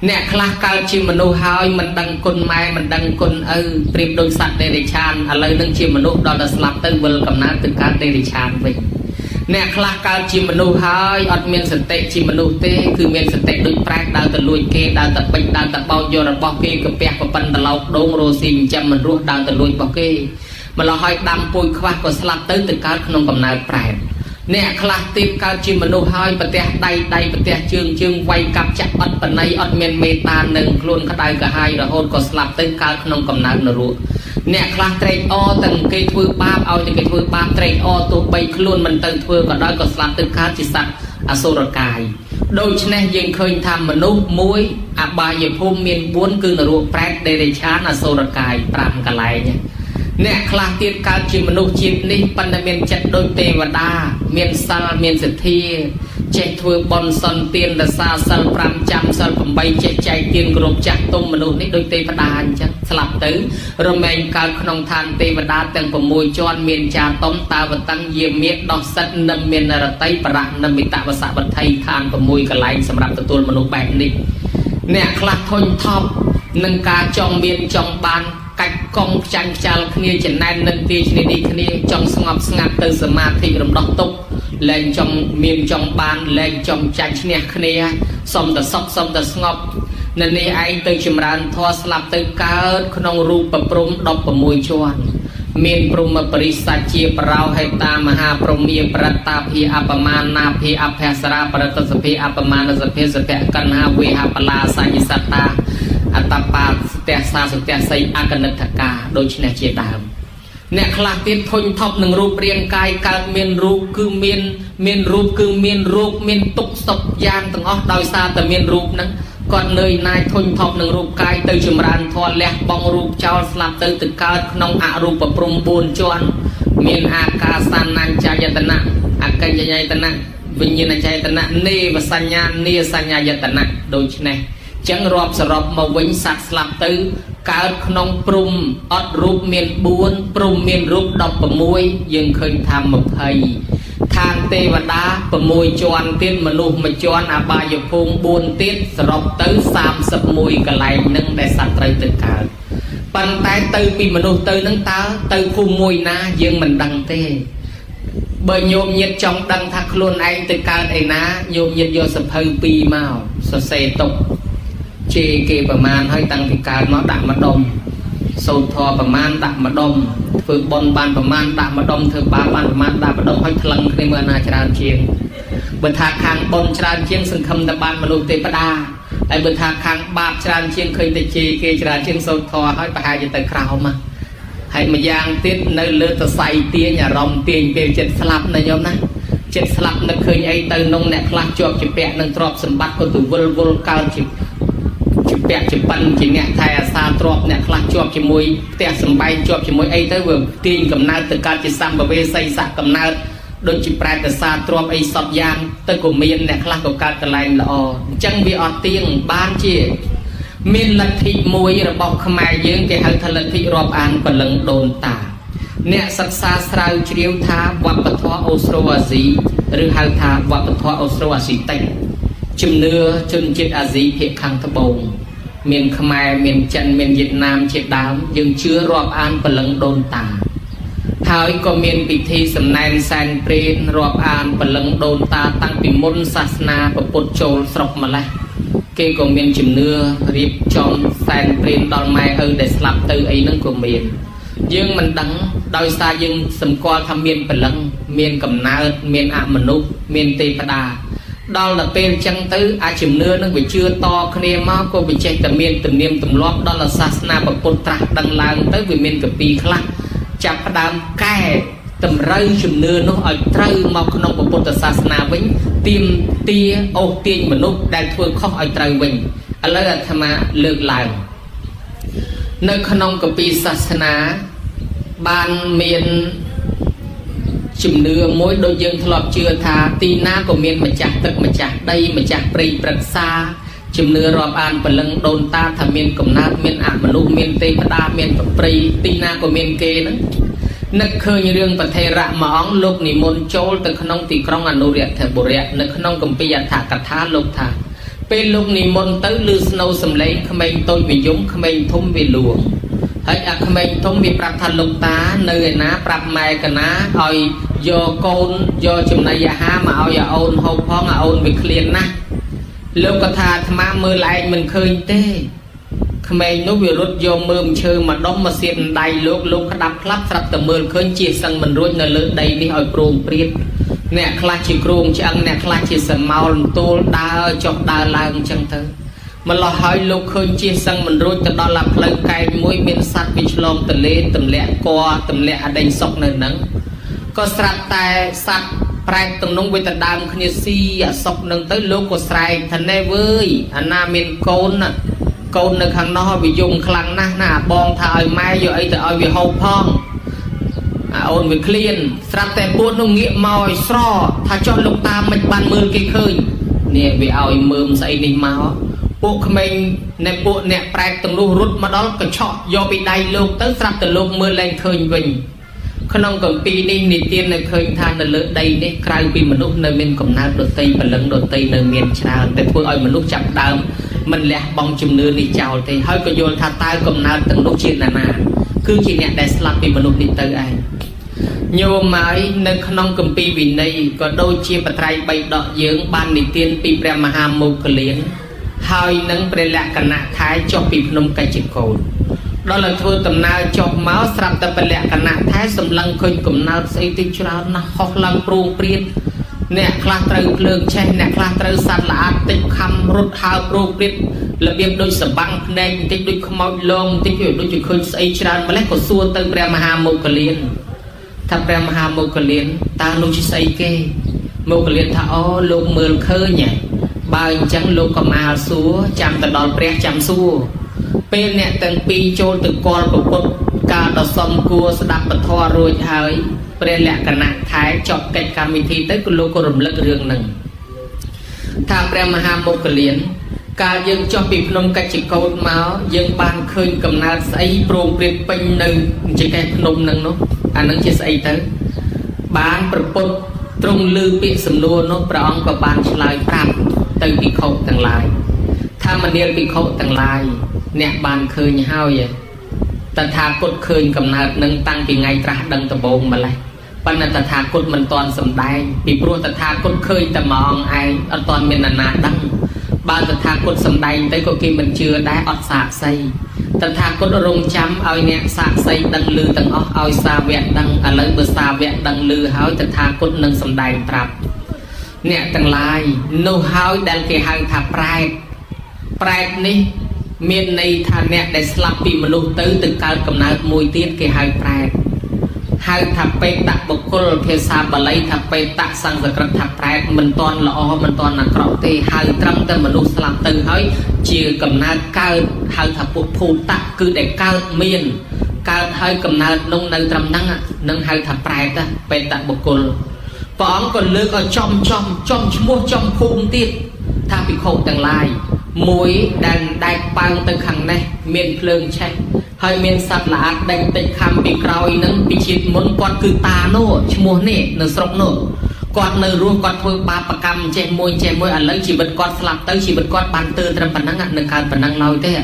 អ្នកខ្លះកើតជាមនុស្សហើយមិនដឹងគុណម៉ែមិនដឹងគុណឪប្រៀបដូចសត្វដេរិឆានឥឡូវនឹងជាមនុស្សដល់តែស្លាប់ទៅវិលកំណើតទៅកើតដេរិឆានវិញ អ្នកខ្លះកើតជាមនុស្សហើយអត់មានសតិជាមនុស្សទេគឺមានសតិដូចប្រែកដើរទៅលួចគេដើរទៅបិចដើរទៅបោកយករបស់គេកាពះប្រប៉ុណ្ណឡោកដូងរស់ស៊ីចិញ្ចឹមមិនរស់ដើរទៅលួចរបស់គេម្ល៉េះហើយដាំពួយខ្វះក៏ស្លាប់ទៅកើតក្នុងកំណើតប្រែតអ្នកខ្លះទៀតកើតជាមនុស្សហើយប្រទះដៃប្រទះជើងវាយកាប់ចាក់អត់បណៃអត់មានមេត្តានឹងខ្លួនក្តៅក្រហាយរហូតក៏ស្លាប់ទៅកើតក្នុងកំណើតនរកអ្នកខ្លះត្រេកអរទាំងគេធ្វើបាបឲ្យតែគេធ្វើបាបត្រេកអរទោះបីខ្លួនមិនទៅធ្វើក៏ដោយក៏ស្លាប់ទៅកើតជាសត្វអសុរកាយដូច្នេះយើងឃើញថាមនុស្សមួយអបាយភូមិមាន4គឺនរកប្រែតដេរេឆានអសុរកាយ5កន្លែងអ្នកខ្លះទៀតកើតជាមនុស្សជាតិនេះប៉ុន្តែមានចិត្តដូចទេវតាមានសិលមានសទ្ធាចេះធ្វើបុណ្យសន្តានរសាសិល5ចាំសិល8ចេះចែកទានគ្រប់ចាស់ទុំមនុស្សនេះដូចទេវតាអញ្ចឹងស្លាប់ទៅរមែងកើតក្នុងឋានទេវតាទាំង6ជាន់មានចាតុំតាវតੰយាមាដោះសិតនឹមមានរតីបរៈនឹមវិតវសវត្ថីឋាន6កន្លែងសម្រាប់ទទួលមនុស្សបែបនេះអ្នកខ្លះធុញថប់នឹងការចង់មានចង់បានកាច់កង់ខ្ចាញ់ខ្ចាល់គ្នាចំណែននឹងទីឈ្នានីគ្នាចង់ស្ងប់ស្ងាត់ទៅសមាធិរំដោះទុក្ខលែងចង់មានចង់បានលែងចង់ចាញ់ឈ្នះគ្នាសុំតែសុខសុំតែស្ងប់នៅនេះឯងទៅចម្រើនធម៌ស្លាប់ទៅកើតក្នុងរូបព្រំ16ជាន់មានព្រំបរិសច្ជាបរោហេតាមហាព្រមាប្រតតាភិអបមានាភិអភសរាប្រតសភិអបមានសភិសភកណ្ហាវេហបលាសញ្ញសត្តាអតបាស្ទះសាស្ទះស័យអកនិដ្ឋកាដូច្នេះជាដើមអ្នកខ្លះទៀតធុញថប់នឹងរូបរាងកាយកើតមានរូបគឺមានរូបគឺមានរោគមានទុក្ខសពយ៉ាងទាំងអស់ដោយសារតែមានរូបហ្នឹងគាត់នឿយណាយធុញថប់នឹងរូបកាយទៅចម្រើនធម៌លះបង់រូបចោលស្លាប់ទៅកើតក្នុងអរូបព្រំ4ជាន់មានអាកាសានញ្ញយតនៈអកញ្ញយតនៈវិញ្ញាណចយតនៈនេវសញ្ញានីសញ្ញាយតនៈដូច្នេះចឹងរាប់សរុបមកវិញសត្វស្លាប់ទៅកើតក្នុងព្រំអត់រូបមាន4ព្រំមានរូប16យើងឃើញថា20ឋានទេវតា6ជាន់ទៀតមនុស្ស1ជាន់អបាយភូមិ4ទៀតសរុបទៅ31កន្លែងនឹងដែលសត្វត្រូវទៅកើតប៉ុន្តែទៅពីមនុស្សទៅនឹងតើទៅភូមិមួយណាយើងមិនដឹងទេបើញោមញាតចង់ដឹងថាខ្លួនឯងទៅកើតឯណាញោមញាតយកសភៅ2មកសរសេរទុកជេគេប្រមាណហើយតាំងពីកើតមកដាក់ម្ដុំសូត្រធម៌ប្រមាណដាក់ម្ដុំធ្វើបុណ្យបានប្រមាណដាក់ម្ដុំធ្វើបាបបានប្រមាណដាក់ម្ដុំហើយថ្លឹងគ្នាមើលណាច្រើនជាងបើថាខាងបុណ្យច្រើនជាងសង្ឃឹមតែបានមនុស្សទេវតាហើយបើថាខាងបាបច្រើនជាងឃើញតែជេគេច្រើនជាងសូត្រធម៌ហើយប្រហែលជាទៅក្រោមហើយម្យ៉ាងទៀតនៅលើសរសៃទាញអារម្មណ៍ទាញពេលចិត្តស្លាប់ណាញោមណាចិត្តស្លាប់នឹកឃើញអីទៅនងអ្នកខ្លះជាប់ជាពាក់នឹងទ្រព្យសម្បត្តិក៏ទៅវិលវល់កើតជាពាក់ជាប៉ិនជាអ្នកថែអាសាទ្រព្យអ្នកខ្លះជាប់ជាមួយផ្ទះសម្បែងជាប់ជាមួយអីទៅវាទាញកំណើតទៅកើតជាសម្ភវេសីស័កកំណើតដូចជាប្រែតអាសាទ្រព្យអីសពយ៉ាងទៅក៏មានអ្នកខ្លះក៏កើតកន្លែងល្អអញ្ចឹងវាអត់ទៀងបានជាមានលទ្ធិមួយរបស់ខ្មែរយើងគេហៅថាលទ្ធិរាប់អានបលឹងដូនតាអ្នកសិក្សាស្រាវជ្រាវថាវប្បធម៌អូស្ត្រូអាស៊ីឬហៅថាវប្បធម៌អូស្ត្រូអាស៊ីតិចជំនឿជនជាតិអាស៊ីភាគខាងត្បូងមានខ្មែរមានចិនមានវៀតណាមជាដើមយើងជឿរាប់អានបលឹងដូនតាហើយក៏មានពិធីសំណែនសែនព្រេនរាប់អានបលឹងដូនតាតាំងពីមុនសាសនាពុទ្ធចូលស្រុកម្លេះគេក៏មានជំនឿរៀបចំសែនព្រេនដល់ម៉ែឪដែលស្លាប់ទៅអីហ្នឹងក៏មានយើងមិនដឹងដោយសារយើងសម្គាល់ថាមានបលឹងមានកំណើតមានអមនុស្សមានទេវតាដល់ទៅពេលអញ្ចឹងទៅអាចជំនឿនឹងវាជឿតគ្នាមកក៏វាចេះតែមានទំនៀមទម្លាប់ដល់សាសនាពុទ្ធត្រាស់ដឹងឡើងទៅវាមានកពីខ្លះចាប់ផ្ដើមកែតម្រូវជំនឿនោះឲ្យត្រូវមកក្នុងពុទ្ធសាសនាវិញទៀមទាអូសទាញមនុស្សដែលធ្វើខុសឲ្យត្រូវវិញឥឡូវអាត្មាលើកឡើងនៅក្នុងកពីសាសនាបានមានជំនឿមួយដូចយើងធ្លាប់ជឿថាទីណាក៏មានម្ចាស់ទឹកម្ចាស់ដីម្ចាស់ព្រៃព្រឹក្សាជំនឿរាប់អានបលឹងដូនតាថាមានកំណើតមានអមនុស្សមានទេវតាមានព្រៃទីណាក៏មានគេហ្នឹងនឹកឃើញរឿងប្រធេរៈមួយអង្គលោកនិមន្តចូលទៅក្នុងទីក្រុងអនុរាធបុរៈនៅក្នុងគម្ពីរអដ្ឋកថាលោកថាពេលលោកនិមន្តទៅឮស្នូរសំឡេងក្មេងតូចវាយំក្មេងធំវាលួងហើយអាក្មេងធំវាប្រាប់ថាលោកតានៅឯណាប្រាប់ម៉ែកណាឲ្យ do con do chùm này ha mà ao giờ ôn hộp phong à ôn việc liền na lúc có thà tham mơ lại mình khơi tê mình nó vừa rút vô mơm chơi mà đóng mà xiên đầy lúc lúc đập lắp sập tầm mơ khơi chia sang mình rút nơi lớn đây đi hỏi prom priết nè khai chỉ prom chẳng nè khai chỉ sầm màu tô đa chọc đa lang chẳng thơ mà lo hỏi lúc khơi chia sang mình rút từ đó là lời cay mũi bên sát bị lom từ lê tầm lẹ co tầm lẹ đánh sọc nơi nắng có sạt tai sạt prai tầm nông với tầm đam khnia si sọc nâng tới lúc có sài thành này với anh nam miền côn nơi hàng nó bị dùng khăn na bong thay mai rồi ấy tới vì hậu phong ôn với clean sạt tai buôn nông nghiệp mồi sro thay cho lúc ta mình ban mưa cây khơi nè vì ao mơm say đi máu buộc mình nè buộc nè prai tầm lúc rút mà đó cái chọn do bị đầy lúc tới sạt từ lúc mưa lên khơi mình khăn ông cầm pi đi nị tiên này khơi than là lớn đây đấy cài pi mình lúc nơi mình cầm nát đồ tây và lẫn đồ tây nơi miền trà để thôi ơi mình lúc chặt đam mình lẹ bong chùm nưa đi chào thì hơi có vô tha tay cầm nát từng lúc chuyện là cứ chỉ nhẹ để slap pi mình lúc đi tới ai nhiều mà ấy nơi khăn ông cầm pi vì này có đôi chia bạch trai bay đọ dưỡng ban nị tiên pi prem maha mô cơ liến hơi nâng pre lẹ cả nạ thái cho pi phnom cây chim cồn đó là thôi tầm nào chọc máu sập tập lẹ cả nạ thái sầm lăng khơi cùng nào xây tinh cho nó học lăng pruông priết nè khla trâu lương che nè khla trâu sạt là tinh khăm rút hao pruông priết là việc đôi sập băng nên tinh đôi khmoi lông tinh kiểu đôi chữ khơi xây cho mà lấy có xua tới pre maha mô cơ liên thằng pre maha mô cơ liên ta nuôi chỉ xây kê mô cơ liên thà ó lục mưa khơi nhỉ bao chẳng lục có mà xúa chạm từ đòn pre chạm xua bên nè từng pi trôi từ con của quân cả đợt sông cua sẽ đạp bật thoa rồi hơi bên lẹ cả nặng thái chọn cách cam thi tới cái lô cô rầm lật riêng nừng tham prem maha mô cơ liên cả dân cho bị phnom cách chỉ câu máu dân ban khơi cầm nát xây prom priết pin nừng chỉ cái phnom nừng nó anh nâng chia xây tới bán bật trung lư bị sầm luôn nó prong và bán lại prap từ bị khâu tầng lại tham mình đi bị khâu tầng lại nè bàn khơi như hao vậy ta thà cốt khơi cầm nát nâng tăng vì ngày tra đằng tờ bồn mà lại ban là ta thà cốt mình toàn sầm đai vì pro ta thà cốt khơi ta mong ai ở toàn mình là nát đằng ban ta thà cốt sầm đai tới có khi mình chưa đá ọt xạ xây ta thà cốt rung chấm ao nè xạ xây đằng lư tầng ọt ao xa vẹn đằng à lấy bờ xa vẹn đằng lư háo ta thà cốt nâng sầm đai trap nè tầng lai nô háo đang kề hàng thà prai ní miền này thà nè để slap pi mà lúc tới từ cao cầm nát mùi tiết cái hai prai hai thập pe đặt bọc côn phía xa bà lấy thập pe đặt sang giật rật thập prai mình toàn là o mình toàn là cọ thì hai trăm tên mình lúc slap từ hơi chia cầm nát cao hai thập bộ phù tạ cứ để cao miền cao hơi cầm nát nông nơi trăm năng nâng hai thập prai ta pe đặt bọc côn bóng còn lướt ở trong mua trong khung tiết thà bị khổ tầng lai mũi đang đại băng từ khẳng này miền phượng chạy hơi miền sạt lá đánh tịnh khăm bị còi nâng bị chết muốn con cứ ta nô mua nè nở sọc nô con nở ruộng con thôi ba bạc cầm chạy môi ăn lấy chỉ bật con slap tới chỉ bật con bàn tư trong phần năng ăn nâng cao phần năng lôi thế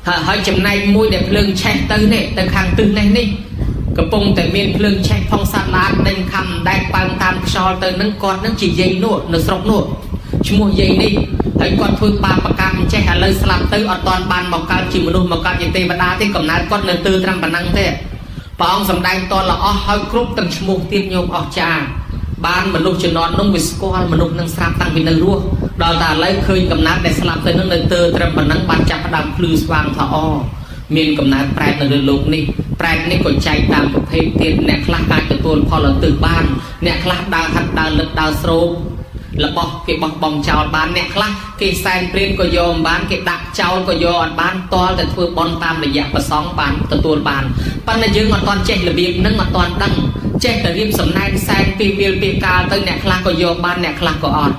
hơi chấm này môi đẹp phượng chạy tới nè từ khẳng từ này đi cái bông tại miền phượng chạy phong sạt lá đánh khăm đại băng tam so tới nâng con nâng chỉ dây nô nở sọc nô mua dây đi thấy con thôi ba bạc cam che hà lời slap tới ở toàn ban mọc cao chỉ một đôi mọc cao chỉ tê và đá thế cầm nát con lần tư trăm bản năng thế và ông sầm đai to là hơi group từng mua tiền nhôm ở trà ban mà lúc chỉ nón nông với squad mà lúc nâng slap tăng vì nơi rùa đào ta lấy khơi cầm nát để slap tới nâng lần tư trăm bản năng ban chặt đam flư vàng thọ miền cầm nát prai nơi lục ní prai ní còn chạy tam một thêm tiền nẹt lắc cả từ tuônพอ là từ ban nẹt lắc đào thật đào lực đào sâu là bọc cái bọc bong chào bán nè khác cái sang print có dòm bán cái đặc chào có dòm bán to là thưa bon tam là dạng và sóng bán từ tuôn bán ban là dương mà toàn chạy là việc nâng mà toàn đăng chạy là riêng sầm nay sang pi cao tới nè khác có dòm bán nè khác có ọt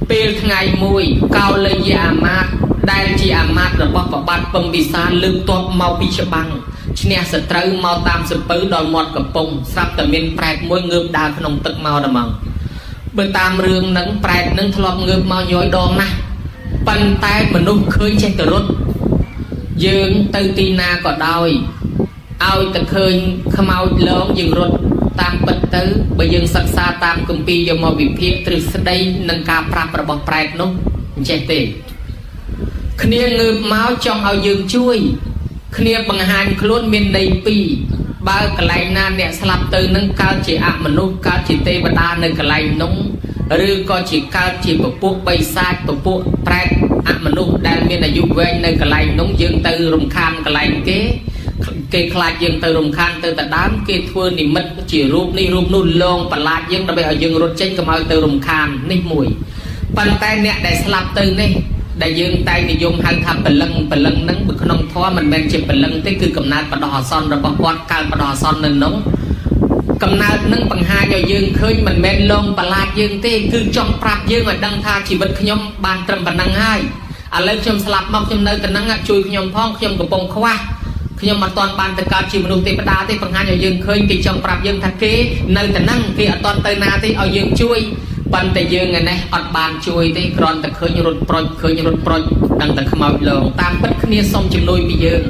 pi ngày mùi cao lên gì mát đây chỉ mát là bọc vào bán bông bị xa lưng to màu bị cho băng nè sẽ trâu màu tam sẽ bứ đòn mọt cặp bông sắp từ miền Prag môi ngược đào không tức màu đầm măng bên tam rương nâng Prag nâng thọp ngược màu nhói đòn na bàn tay mình nung khơi chạy từ rốt dương từ tina có đôi ao từ khơi không ao lớn dương rốt តាមពិតទៅបើយើងសិក្សាតាមគម្ពីរយកមកវិភាគទ្រឹស្ដីនឹងការប្រាប់របស់ប្រែតនោះអញ្ចេះទេគ្នាងើបមកចង់ឲ្យយើងជួយគ្នាបង្ហាញខ្លួនមានន័យពីរបើកន្លែងណាអ្នកស្លាប់ទៅនឹងកើតជាអមនុស្សកើតជាទេវតានៅកន្លែងនោះឬក៏ជាកើតជាពពួកបិសាចពពួកប្រែតអមនុស្សដែលមានអាយុវែងនៅកន្លែងនោះយើងទៅរំខានកន្លែងគេខ្លាចយើងទៅរំខានទៅដដើមគេធ្វើនិមិត្តជារូបនេះរូបនោះលងប្រឡាចយើងដើម្បីឲ្យយើងរត់ចេញកុំឲ្យទៅរំខាននេះមួយប៉ុន្តែអ្នកដែលស្លាប់ទៅនេះដែលយើងតែងនិយមហៅថាបលឹងហ្នឹងនៅក្នុងធម៌មិនមែនជាបលឹងទេគឺកំណើតបដោះអាសន្នរបស់គាត់កើតបដោះអាសន្ននៅនោះកំណើតនឹងបង្ហាញឲ្យយើងឃើញមិនមែនលងប្រឡាចយើងទេគឺចង់ប្រាប់យើងឲ្យដឹងថាជីវិតខ្ញុំបានត្រឹមប៉ុណ្ណឹងហើយឥឡូវខ្ញុំស្លាប់មកខ្ញុំនៅកណ្ដឹងជួយខ្ញុំផងខ្ញុំកំពុងខ្វះខ្ញុំមិនទាន់បានទៅកើតជាមនុស្សទេវតាទេបង្ហាញឲ្យយើងឃើញគេចង់ប្រាប់យើងថាគេនៅកណ្ដឹងគេអត់ទាន់ទៅណាទេឲ្យយើងជួយប៉ុន្តែយើងឯនេះអត់បានជួយទេគ្រាន់តែឃើញរត់ប្រុចដឹងតែខ្មោចលងតាមពិតគ្នាសុំជំនួយពីយើង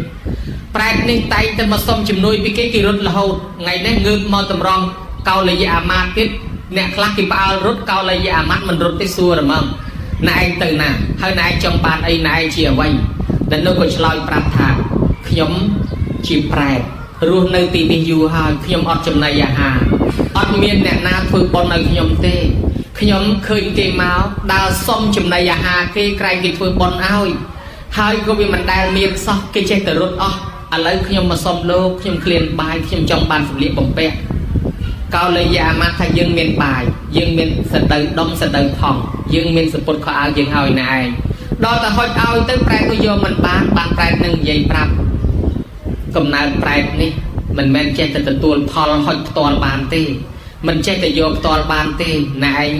ប្រែតនេះតែងតែមកសុំជំនួយពីគេរត់រហូតថ្ងៃនេះងើបមកតម្រង់កោលយៈអាមាត្យទៀតអ្នកខ្លះគេផ្អើលរត់កោលយៈអាមាត្យមិនរត់ទេសួរហ្មងណែឯងទៅណាហើយណែឯងចង់បានអីណែឯងជាអ្វីដែលនោះក៏ឆ្លើយប្រាប់ថាខ្ញុំជាប្រែតរស់នៅទីនេះយូរហើយខ្ញុំអត់ចំណីអាហារអត់មានអ្នកណាធ្វើបុណ្យឲ្យខ្ញុំទេខ្ញុំឃើញគេមកដើរសុំចំណីអាហារគេក្រែងគេធ្វើបុណ្យឲ្យហើយក៏វាមិនដែលមានសោះគេចេះតែរត់អស់ឥឡូវខ្ញុំមកសុំលោកខ្ញុំឃ្លានបាយខ្ញុំចង់បានសម្លៀកបំពាក់កោលយៈអាមាត្យថាយើងមានបាយយើងមានសដៅដុំសដៅថងយើងមានសពុតខោអាវយើងឲ្យណែឯងដល់តែហុចឲ្យទៅប្រែតក៏យកមិនបានប្រែតនឹងនិយាយប្រាប់កំណើតប្រែតនេះមិនមែនចេះតែទទួលផលហុចផ្ទាល់បានទេមិនចេះតែយកផ្ទាល់បានទេណែឯង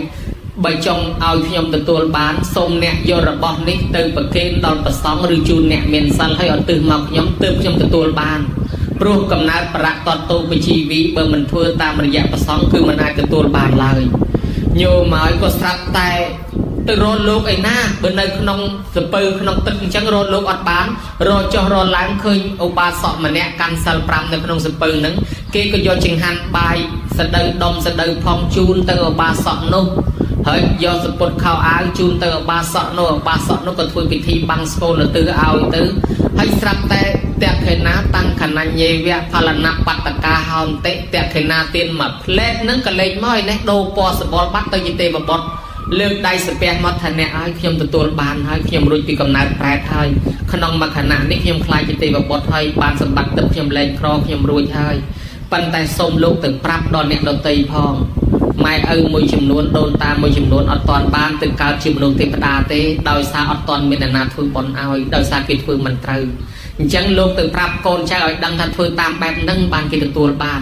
បើចង់ឲ្យខ្ញុំទទួលបានសូមអ្នកយករបស់នេះទៅប្រគេនដល់ព្រះសង្ឃឬជូនអ្នកមានសិលឲ្យអត់ទិសមកខ្ញុំទើបខ្ញុំទទួលបានព្រោះកំណើតប្រៈតតោបជីវីបើមិនធ្វើតាមរយៈព្រះសង្ឃគឺមិនអាចទទួលបានឡើយញោមហើយក៏ស្រាប់តែទៅរកលោកឯណាបើនៅក្នុងសពើក្នុងទឹកអញ្ចឹងរកលោកអត់បានរកចុះរកឡើងឃើញឧបាសកម្នាក់កាន់សិល5នៅក្នុងសពើហ្នឹងគេក៏យកចង្ហាន់បាយសដៅដុំសដៅផងជូនទៅឧបាសកនោះហើយយកសពុតខោអាវជូនទៅឧបាសកនោះក៏ធ្វើពិធីបាំងស្គលទៅឲ្យទៅហើយស្រាប់តែតេខេណាតាំងខណញ្ញេវៈផលនបត្តកាហោនតិតេខេណាទៀនមួយផ្លែតហ្នឹងក៏លេចមកឯនេះដូរពណ៌សបល់បាត់ទៅជាទេវបុត្រលើកដៃស្ពះមកថាអ្នកឲ្យខ្ញុំទទួលបានហើយខ្ញុំរួចពីកំណើតប្រែតហើយក្នុងមួយខណៈនេះខ្ញុំខ្លាចជាទេវបុត្រហើយបានសម្បត្តិទឹកខ្ញុំលែងក្រខ្ញុំរួចហើយប៉ុន្តែសូមលោកទៅប្រាប់ដល់អ្នកដទៃផងម៉ែឪមួយចំនួនដូនតាមួយចំនួនអត់ទាន់បានទៅកើតជាមនុស្សទេវតាទេដោយសារអត់ទាន់មានអ្នកណាធ្វើបុណ្យឲ្យដោយសារគេធ្វើមិនត្រូវអញ្ចឹងលោកទៅប្រាប់កូនចៅឲ្យដឹងថាធ្វើតាមបែបហ្នឹងបានគេទទួលបាន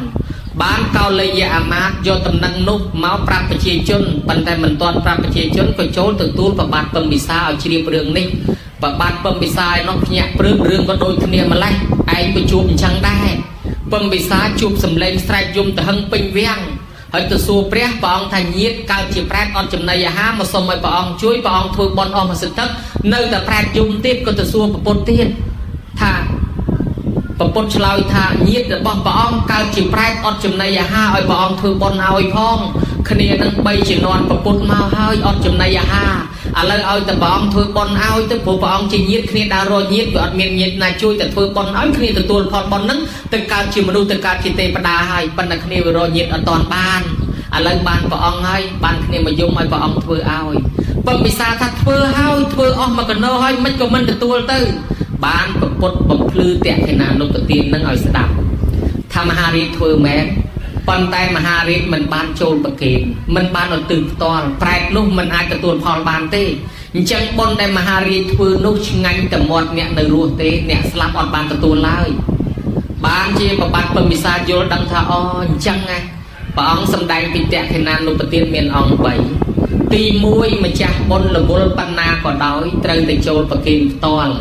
កោលយៈអាមាត្យយកតំណែងនោះមកប្រាប់ប្រជាជនប៉ុន្តែមិនទាន់ប្រាប់ប្រជាជនក៏ចូលទទួលប្របាទពំពិសាឲ្យជ្រាបរឿងនេះប្របាទពំពិសាឯនោះភ្ញាក់ព្រឹករឿងក៏ដូចគ្នាម្លេះឯងបញ្ជួបអញ្ចឹងដែរពំពិសាជួបសម្លេងស្រែកយំទៅហឹងពេញវាំងហើយទៅសួរព្រះអង្គថាញាតិកើតជាប្រែតអត់ចំណីអាហារមកសុំឲ្យព្រះអង្គជួយព្រះអង្គធ្វើបុណ្យអស់មួយសិទ្ធិនៅតែប្រែតយំទៀតក៏ទៅសួរប្រពន្ធទៀតថាប្រពន្ធឆ្លើយថាញាតិរបស់ព្រះអង្គកើតជាប្រែតអត់ចំណីអាហារឲ្យព្រះអង្គធ្វើបុណ្យឲ្យផងគ្នានឹង3ជំនាន់ប្រពន្ធមកហើយអត់ចំណីអាហារឥឡូវឲ្យតែព្រះអង្គធ្វើបុណ្យឲ្យទៅព្រោះព្រះអង្គជាញាតិគ្នាដើររកញាតិវាអត់មានញាតិណាជួយតែធ្វើបុណ្យឲ្យគ្នាទទួលផលបុណ្យហ្នឹងទៅកើតជាមនុស្សទៅកើតជាទេវតាហើយប៉ុន្តែគ្នាវារកញាតិអត់តាន់បានឥឡូវបានព្រះអង្គហើយបានគ្នាមកយំឲ្យព្រះអង្គធ្វើឲ្យពំពិសាថាធ្វើឲ្យធ្វើអស់មកកណោហើយមិនក៏មិនទទួលទៅបានប្រពុតបំភ្លឺតេខេណានុទទាននឹងឲ្យស្ដាប់ថាមហារាជធ្វើមែនប៉ុន្តែមហារាជមិនបានចូលប្រគេនមិនបានឧទ្ទិសផ្ទាល់ប្រែតនោះមិនអាចទទួលផលបានទេអញ្ចឹងបុណ្យដែលមហារាជធ្វើនោះឆ្ងាញ់តែមាត់អ្នកនៅរស់ទេអ្នកស្លាប់អត់បានទទួលឡើយបានជាប្របាទពំពិសាយល់ដឹងថាអូអញ្ចឹងណាព្រះអង្គសម្ដែងពីតេខេណានុទទានមានអង្គ3ទី1ម្ចាស់បុណ្យរវល់បណ្ណាក៏ដោយត្រូវតែចូលប្រគេនផ្ទាល់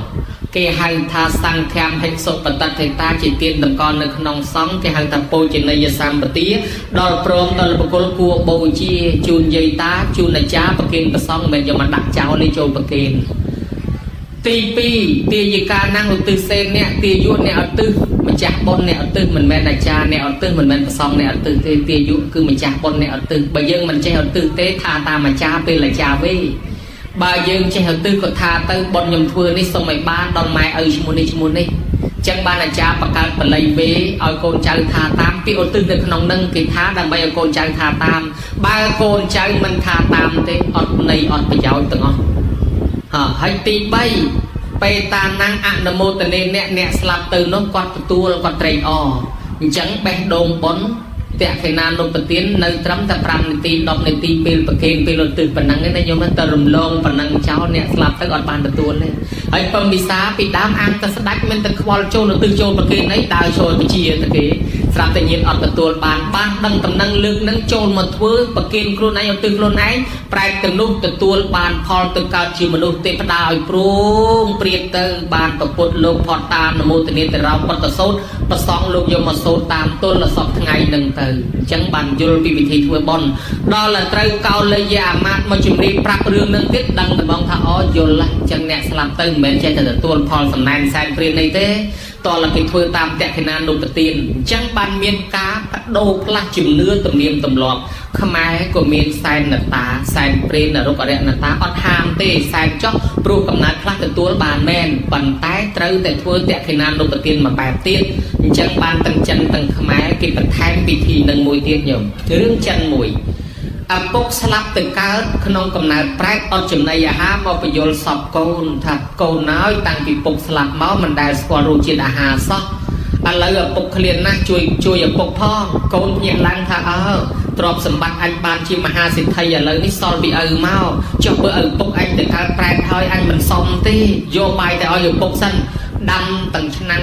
គេហៅថាសង្ឃាមហិសុបតតេតាជាទានតម្កល់នៅក្នុងសង្ឃគេហៅថាពោជនីយសម្បទាដល់ព្រមដល់បុគ្គលគួរបូជាជូនយាយតាជូនអាចារ្យប្រគេនព្រះសង្ឃមិនយកមកដាក់ចោលទេចូលប្រគេន ตีปีตียการนั่งอุตึเซนเนี่ยตียุเนี่ยอุตึมันจับบนเนี่ยอุตึมันแม่นาจาเนี่ยอุตึมันแม่ประซองเนี่ยอุตึตียุคือมันจับบนเนี่ยอุตึบางยังมันใจอุตึเตทาตามาจาเป็นละจาเว้บางยังใจอุตึก็ทาเตบนยมทัวนี่สมัยบ้านดอนไม้ชมุนี่จังบ้านอาจารย์ประกาศปลายเวเอาโกนใจทาตามปีอุตึในขนมนั่งกิท้าดังใบเอาโกนใจทาตามบางโกนใจมันทาตามเตอดในอดไปยาวตึงอ๋อให้ตีใบไปตามนางอนุโมทนาเนี่ยสลับตื่นน้องกอดประตูกอดเตยอ๋อจังแบกโดมบนแต่ขณะนปฏินในตรัมตะพรำในตีดอกในตีเปลประเคนเปลตื่นปนังในโยมตรุมลงปนังเช้าเนี่ยสลับตั้งอดบานประตูเลยไอ้ปมิสาปีดามอังตะสดักมันตะควอลโจนตื่นโจประเคนไอ้ดาวโชยไปเชียตะเกสลับแต่เย็นอดประตูบานดังตำนังลึกนั่งโจนมาทวประเคนครูนายเอาตื่นครูนายแปลกตะนุประตูบานพอลตึกการชิมนุษย์เตปดาวปรุงเปรียบเตอบานประปุโลกพอตามนโมตเนตเราปัตตโซดประสองโลกยมโซตามต้นละสอบไงหนึ่งเตอจังบันยุลปีวิธีทัวบอลดอลละไตรเกาเลยยามามาจุรีปรับเรื่องนึงติดดังแต่บองท่าอ้อยุลละจังเนี่ยสลับตึงเหมือนใจแต่ตัวพอลสำนักแซนเปลี่ยนในเต้ตอนละไปทัวตามแต่ขนาดนุปตีนจังบันเมียนกาโดพลักจุ่มเนื้อตำเนียมตำหลอกขมายก็เมียนแซนหน้าตาแซนเปลี่ยนรกอะไรหน้าตาอดหามเต้แซนจ๊อกปลูกกำนัดพลักแต่ตัวบานแมนปันใต้เตรแต่ทัวแต่ขนาดนุปตีนมาแบบเตี้ยจังบันตั้งจันตั้งขมายกินปันแทงปีทีหนึ่งมวยเตี้ยหย่อมเรื่องจันมวยอปกสลับตึกการขนมกำนัดแปรอดจุ่มในยาห้ามเอาไปโยนสอบโกนถักโกนน้อยตั้งปีปกสลับเมาส์มันได้สกอรูจิตอาหารซอกอะไรปกเรียนนะช่วยปกพ่อโกนเหยียดลังท่าตรอบสมบัติอันบานชิมมหาสิทธิ์ไทยอย่าเลยนี่ซอลบีเมาจบเบอร์ปกอันตึกการแปรทอยอันมันซอมตีโยบายแต่เอาอยู่ปกสั้นดำตั้งชนั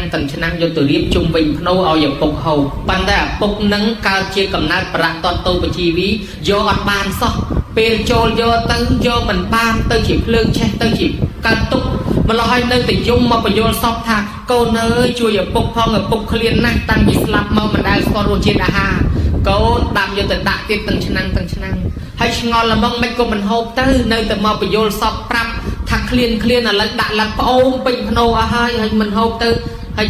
งโยตัวเรียบจุ่มวิ่งพนูเอาอยู่ปกเขาปันแต่ปกนังการเชี่ยกำนัดประตอนโตปชีวิโยอัดบานซอกเปลโจโยตั้งโยมันบานตั้งจีบเลื่องแช่ตั้งจีบการตุกมันลอยเนยแต่ยุ่งมาประโยชน์ซอกทาโกเนยช่วยอย่าปกพองกับปกเคลียนนะตั้งอิสลามมามันได้สกอรูจิตอาหารโกดำโยแต่ดักติดตั้งชนังให้ชงอละมังไม่ก็มันหกตื้อเนยแต่มาประโยชน์ซอกปรับถ้าเคลียนอะไรดักหลักโอมเป็นพโนอาหารให้มันหกตื้อให้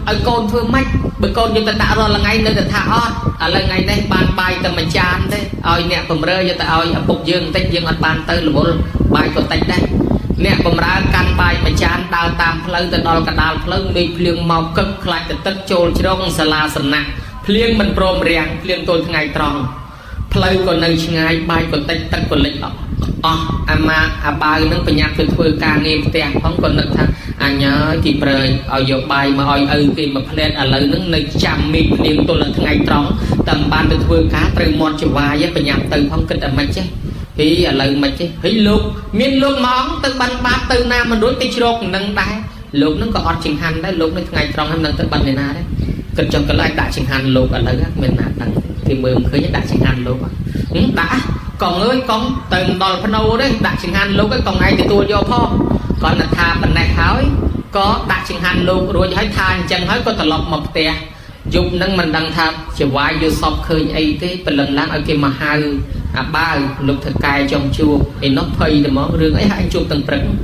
ไอ้โกนเพื่อไม่เมื่อโกนโยแต่ด่ารอละไงเนยแต่ท่าอ้อนอะไรไงได้บานใบแต่มันจานได้ไอ้เนี่ยผมเรยโยแต่ไอ้ปกยืงเต็กยืงอัดบานตื้อหรือว่าใบก็เต็กได้เนี่ยผมร้านการใบมันจานดาวตามเพลิงแต่ดอลกระดาษเพลิงมีเพลียงเมาคึกคลายแต่ตึกโจลชงสลาสนะเพลียงมันโปรมเรียงเพลียงตัวไงตรองเพลิงก็ในช่างใบก็เต็กตึกก็เล็กอ๋ออามาอาบายนั่งปัญญาคือทัวร์การเงินแต่ของคนนึกท่าอันนี้ที่เปรย์เอาโยบายมาเอาที่มาเพลนอะไรนั่งในจำมีเพลียงตัวไงตรองตำบานไปทัวร์การเตรียมมอนจะวายปัญญาตื่นของกันแต่ไม่ใช่ฮีอะไรมาใช่ฮีลูกมีลูกมองตึกบันบาตึกนามันรู้ติดโรคนั่งได้ลูกนั่งก็อดชิงหันได้ลูกนั่งไงตรองให้นั่งตึกบันในนาได้กระจกกระไลด่าชิงหันลูกอะไรก็เป็นนาตั้งที่มือเคยด่าชิงหันลูกด่าcòn ơi con từng đòi phân ô đấy đặt trình hành lúc cái còn ngay thì tôi vôพ่อ còn là thà bên này hỏi có đặt trình hành luôn rồi hãy than chân hết có tờ lọc một tè dục nâng mình đăng tham chỉ vài vô sọc khơi ấy thế bên lần láng ở kia mà hai ba lục thật cài trong chùa thì nó phơi thì món rương ấy hai chùa từng prấn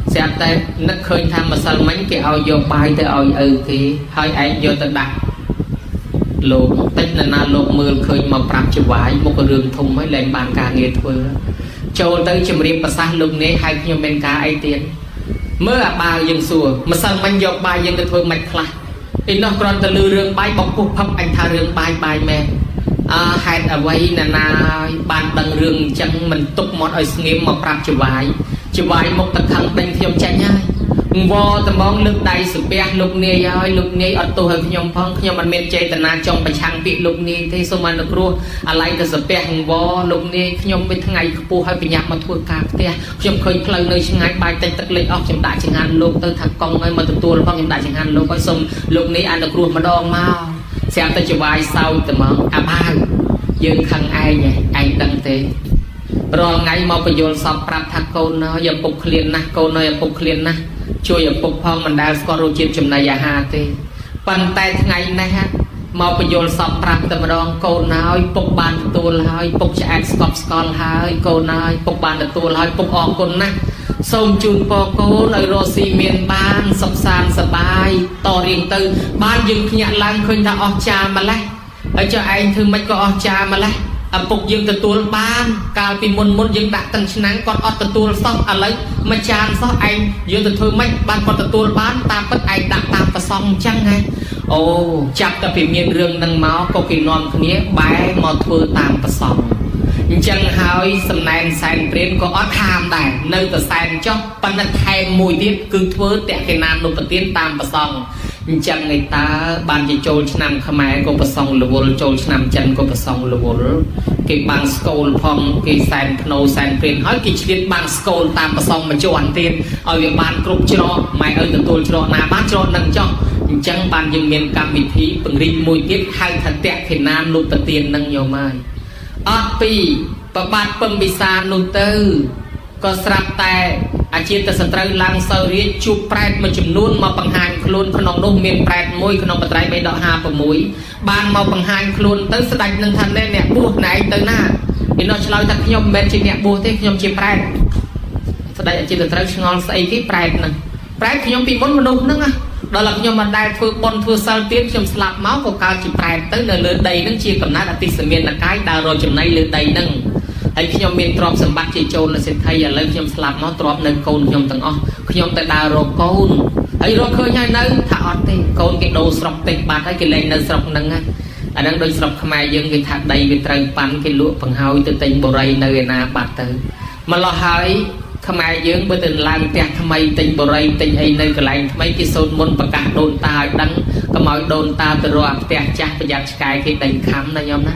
xem tay nó khơi tham mà sao mấy cái ao vô bài tới ao thì hơi ấy vô tờ đặt lục tích là na lục mưa khơi mà prap chỉ vài một cái rương thùng mới lên bàn cả nghề thôi châu tới chìm riêng và xa lục này hai nhiều bên cá ấy tiền mới là ba dân xùa mà sao mình vô bài dân tới thôi mạch là thì nó còn từ lư rương bài bọc cuộc phập anh tha rương bài mẹ hai ở vậy là na bàn đằng rương chẳng mình tục món ở nghiêm mà prap chỉ vài một tật thằng đánh thêm chạy nhai vô tầm bóng nước đầy sự bé lục nê ở tổ hợp nhom phong nhom mình miền tây tận nam trong bạch trang bị lục nê thế số mà được luôn lại từ sự bé vô lục nê nhom bên thằng ngày pu hay bị nhạc mà thua cả thế nhom khơi plei nơi chẳng ngày bài tây tật lệ óc trong đại chẳng hạn lục tới thằng con ơi mà từ tua phong trong đại chẳng hạn lục có sông lục nê ăn được luôn mà đong mau xem tới chiều bài sau tầm bóng ba dương khăn ai nhỉ anh đăng thế rồi ngày mau bây giờ sắp prap thằng con nó giờ phục liền na con nó phục liền naช่วยอย่าปกป้องมันได้สกอรูจิตจำนายาหาเตปันแต่ไงนะฮะมาประโยชน์สอบปรับแต่มาดองโกนายปกบานตัวลายปกจะแอดสกอปสกอลหายโกนายปกบานตัวลายปกออกคนนะ សូមជូនពរកូនឲ្យរស់ស៊ីមានបានសុខសាន្តសប្បាយតរៀងទៅបានយើងភ្ញាក់ឡើងឃើញថាអស់ចាម្លេះហើយចុះឯងធ្វើម៉េចក៏អស់ចាម្លេះឪពុកយើងទទួលបានកាលពីមុនយើងដាក់ទាំងឆ្នាំងគាត់អត់ទទួលសោះឥឡូវមួយចានសោះឯងយើងទៅធ្វើម៉េចបានគាត់ទទួលបានតាមពិតឯងដាក់តាមប្រសងអញ្ចឹងហ៎អូចាប់តែពីមានរឿងហ្នឹងមកក៏គេនាំគ្នាបែរមកធ្វើតាមប្រសងអញ្ចឹងហើយសំណែនសែនព្រានក៏អត់ហាមដែរនៅតែសែនចុះប៉ុន្តែថែមមួយទៀតគឺធ្វើតេកិណានុបទានតាមប្រសងអញ្ចឹងឯតាបានជាចូលឆ្នាំខ្មែរក៏ប្រសងរវល់ចូលឆ្នាំចិនក៏ប្រសងរវល់គេបានស្គលផងគេសែនភ្នោសែនព្រានហើយគេឆ្លៀតបានស្គលតាមប្រសងមួយជាន់ទៀតឲ្យវាបានគ្រប់ច្រកម៉ែឲ្យទទួលច្រកណាបានច្រកនឹងចុះអញ្ចឹងបានយើងមានកម្មវិធីពង្រីកមួយទៀតហៅថាតេកិណានុបទាននឹងយកមកអត់ពីប្របាទពឹងវិសានោះទៅក៏ស្រាប់តែអាជាតសត្រូវឡើងសោរាជជួបប្រែតមួយចំនួនមកបង្ហាញខ្លួនក្នុងនោះមានប្រែតមួយក្នុងបត្រៃ3-56បានមកបង្ហាញខ្លួនទៅស្ដេចនឹងថាអ្នកបួសណែឯងទៅណាឯនោះឆ្លើយថាខ្ញុំមិនមែនជាអ្នកបួសទេខ្ញុំជាប្រែតស្ដេចអាជាតត្រូវឆ្ងល់ស្អីគេប្រែតហ្នឹងប្រែតខ្ញុំពីមុនមនុស្សហ្នឹងដល់តែខ្ញុំមិនដែលធ្វើបុណ្យធ្វើសិលទៀតខ្ញុំស្លាប់មកក៏កើតជាប្រែតទៅនៅលើដីហ្នឹងជាកំណត់អតិសមានកាយដើររកចំណៃលើដីហ្នឹងហើយខ្ញុំមានទ្រព្យសម្បត្តិជាចូលសេដ្ឋីឥឡូវខ្ញុំស្លាប់មកទ្រព្យនៅកូនខ្ញុំទាំងអស់ខ្ញុំទៅដើររកកូនហើយរកឃើញហើយនៅថាអត់ទេកូនគេដូរស្រុកទេបាត់ហើយគេលែងនៅស្រុកហ្នឹងហ្នឹងអាហ្នឹងដូចស្រុកខ្មែរយើងគេថាដីវាត្រូវប៉ាន់គេលក់បង្ហើយទៅទិញបរិយនៅឯណាបាត់ទៅម្លោះហើយខ្មែរយើងបើទៅឡើងផ្ទះថ្មីទិញបរិយទិញអីនៅកន្លែងថ្មីគេសូត្រមុនប្រកាសដូនតាឲ្យដឹងកុំឲ្យដូនតាទៅរកផ្ទះចាស់ប្រយ័ត្នឆ្កែគេដេញខំណាញោមណា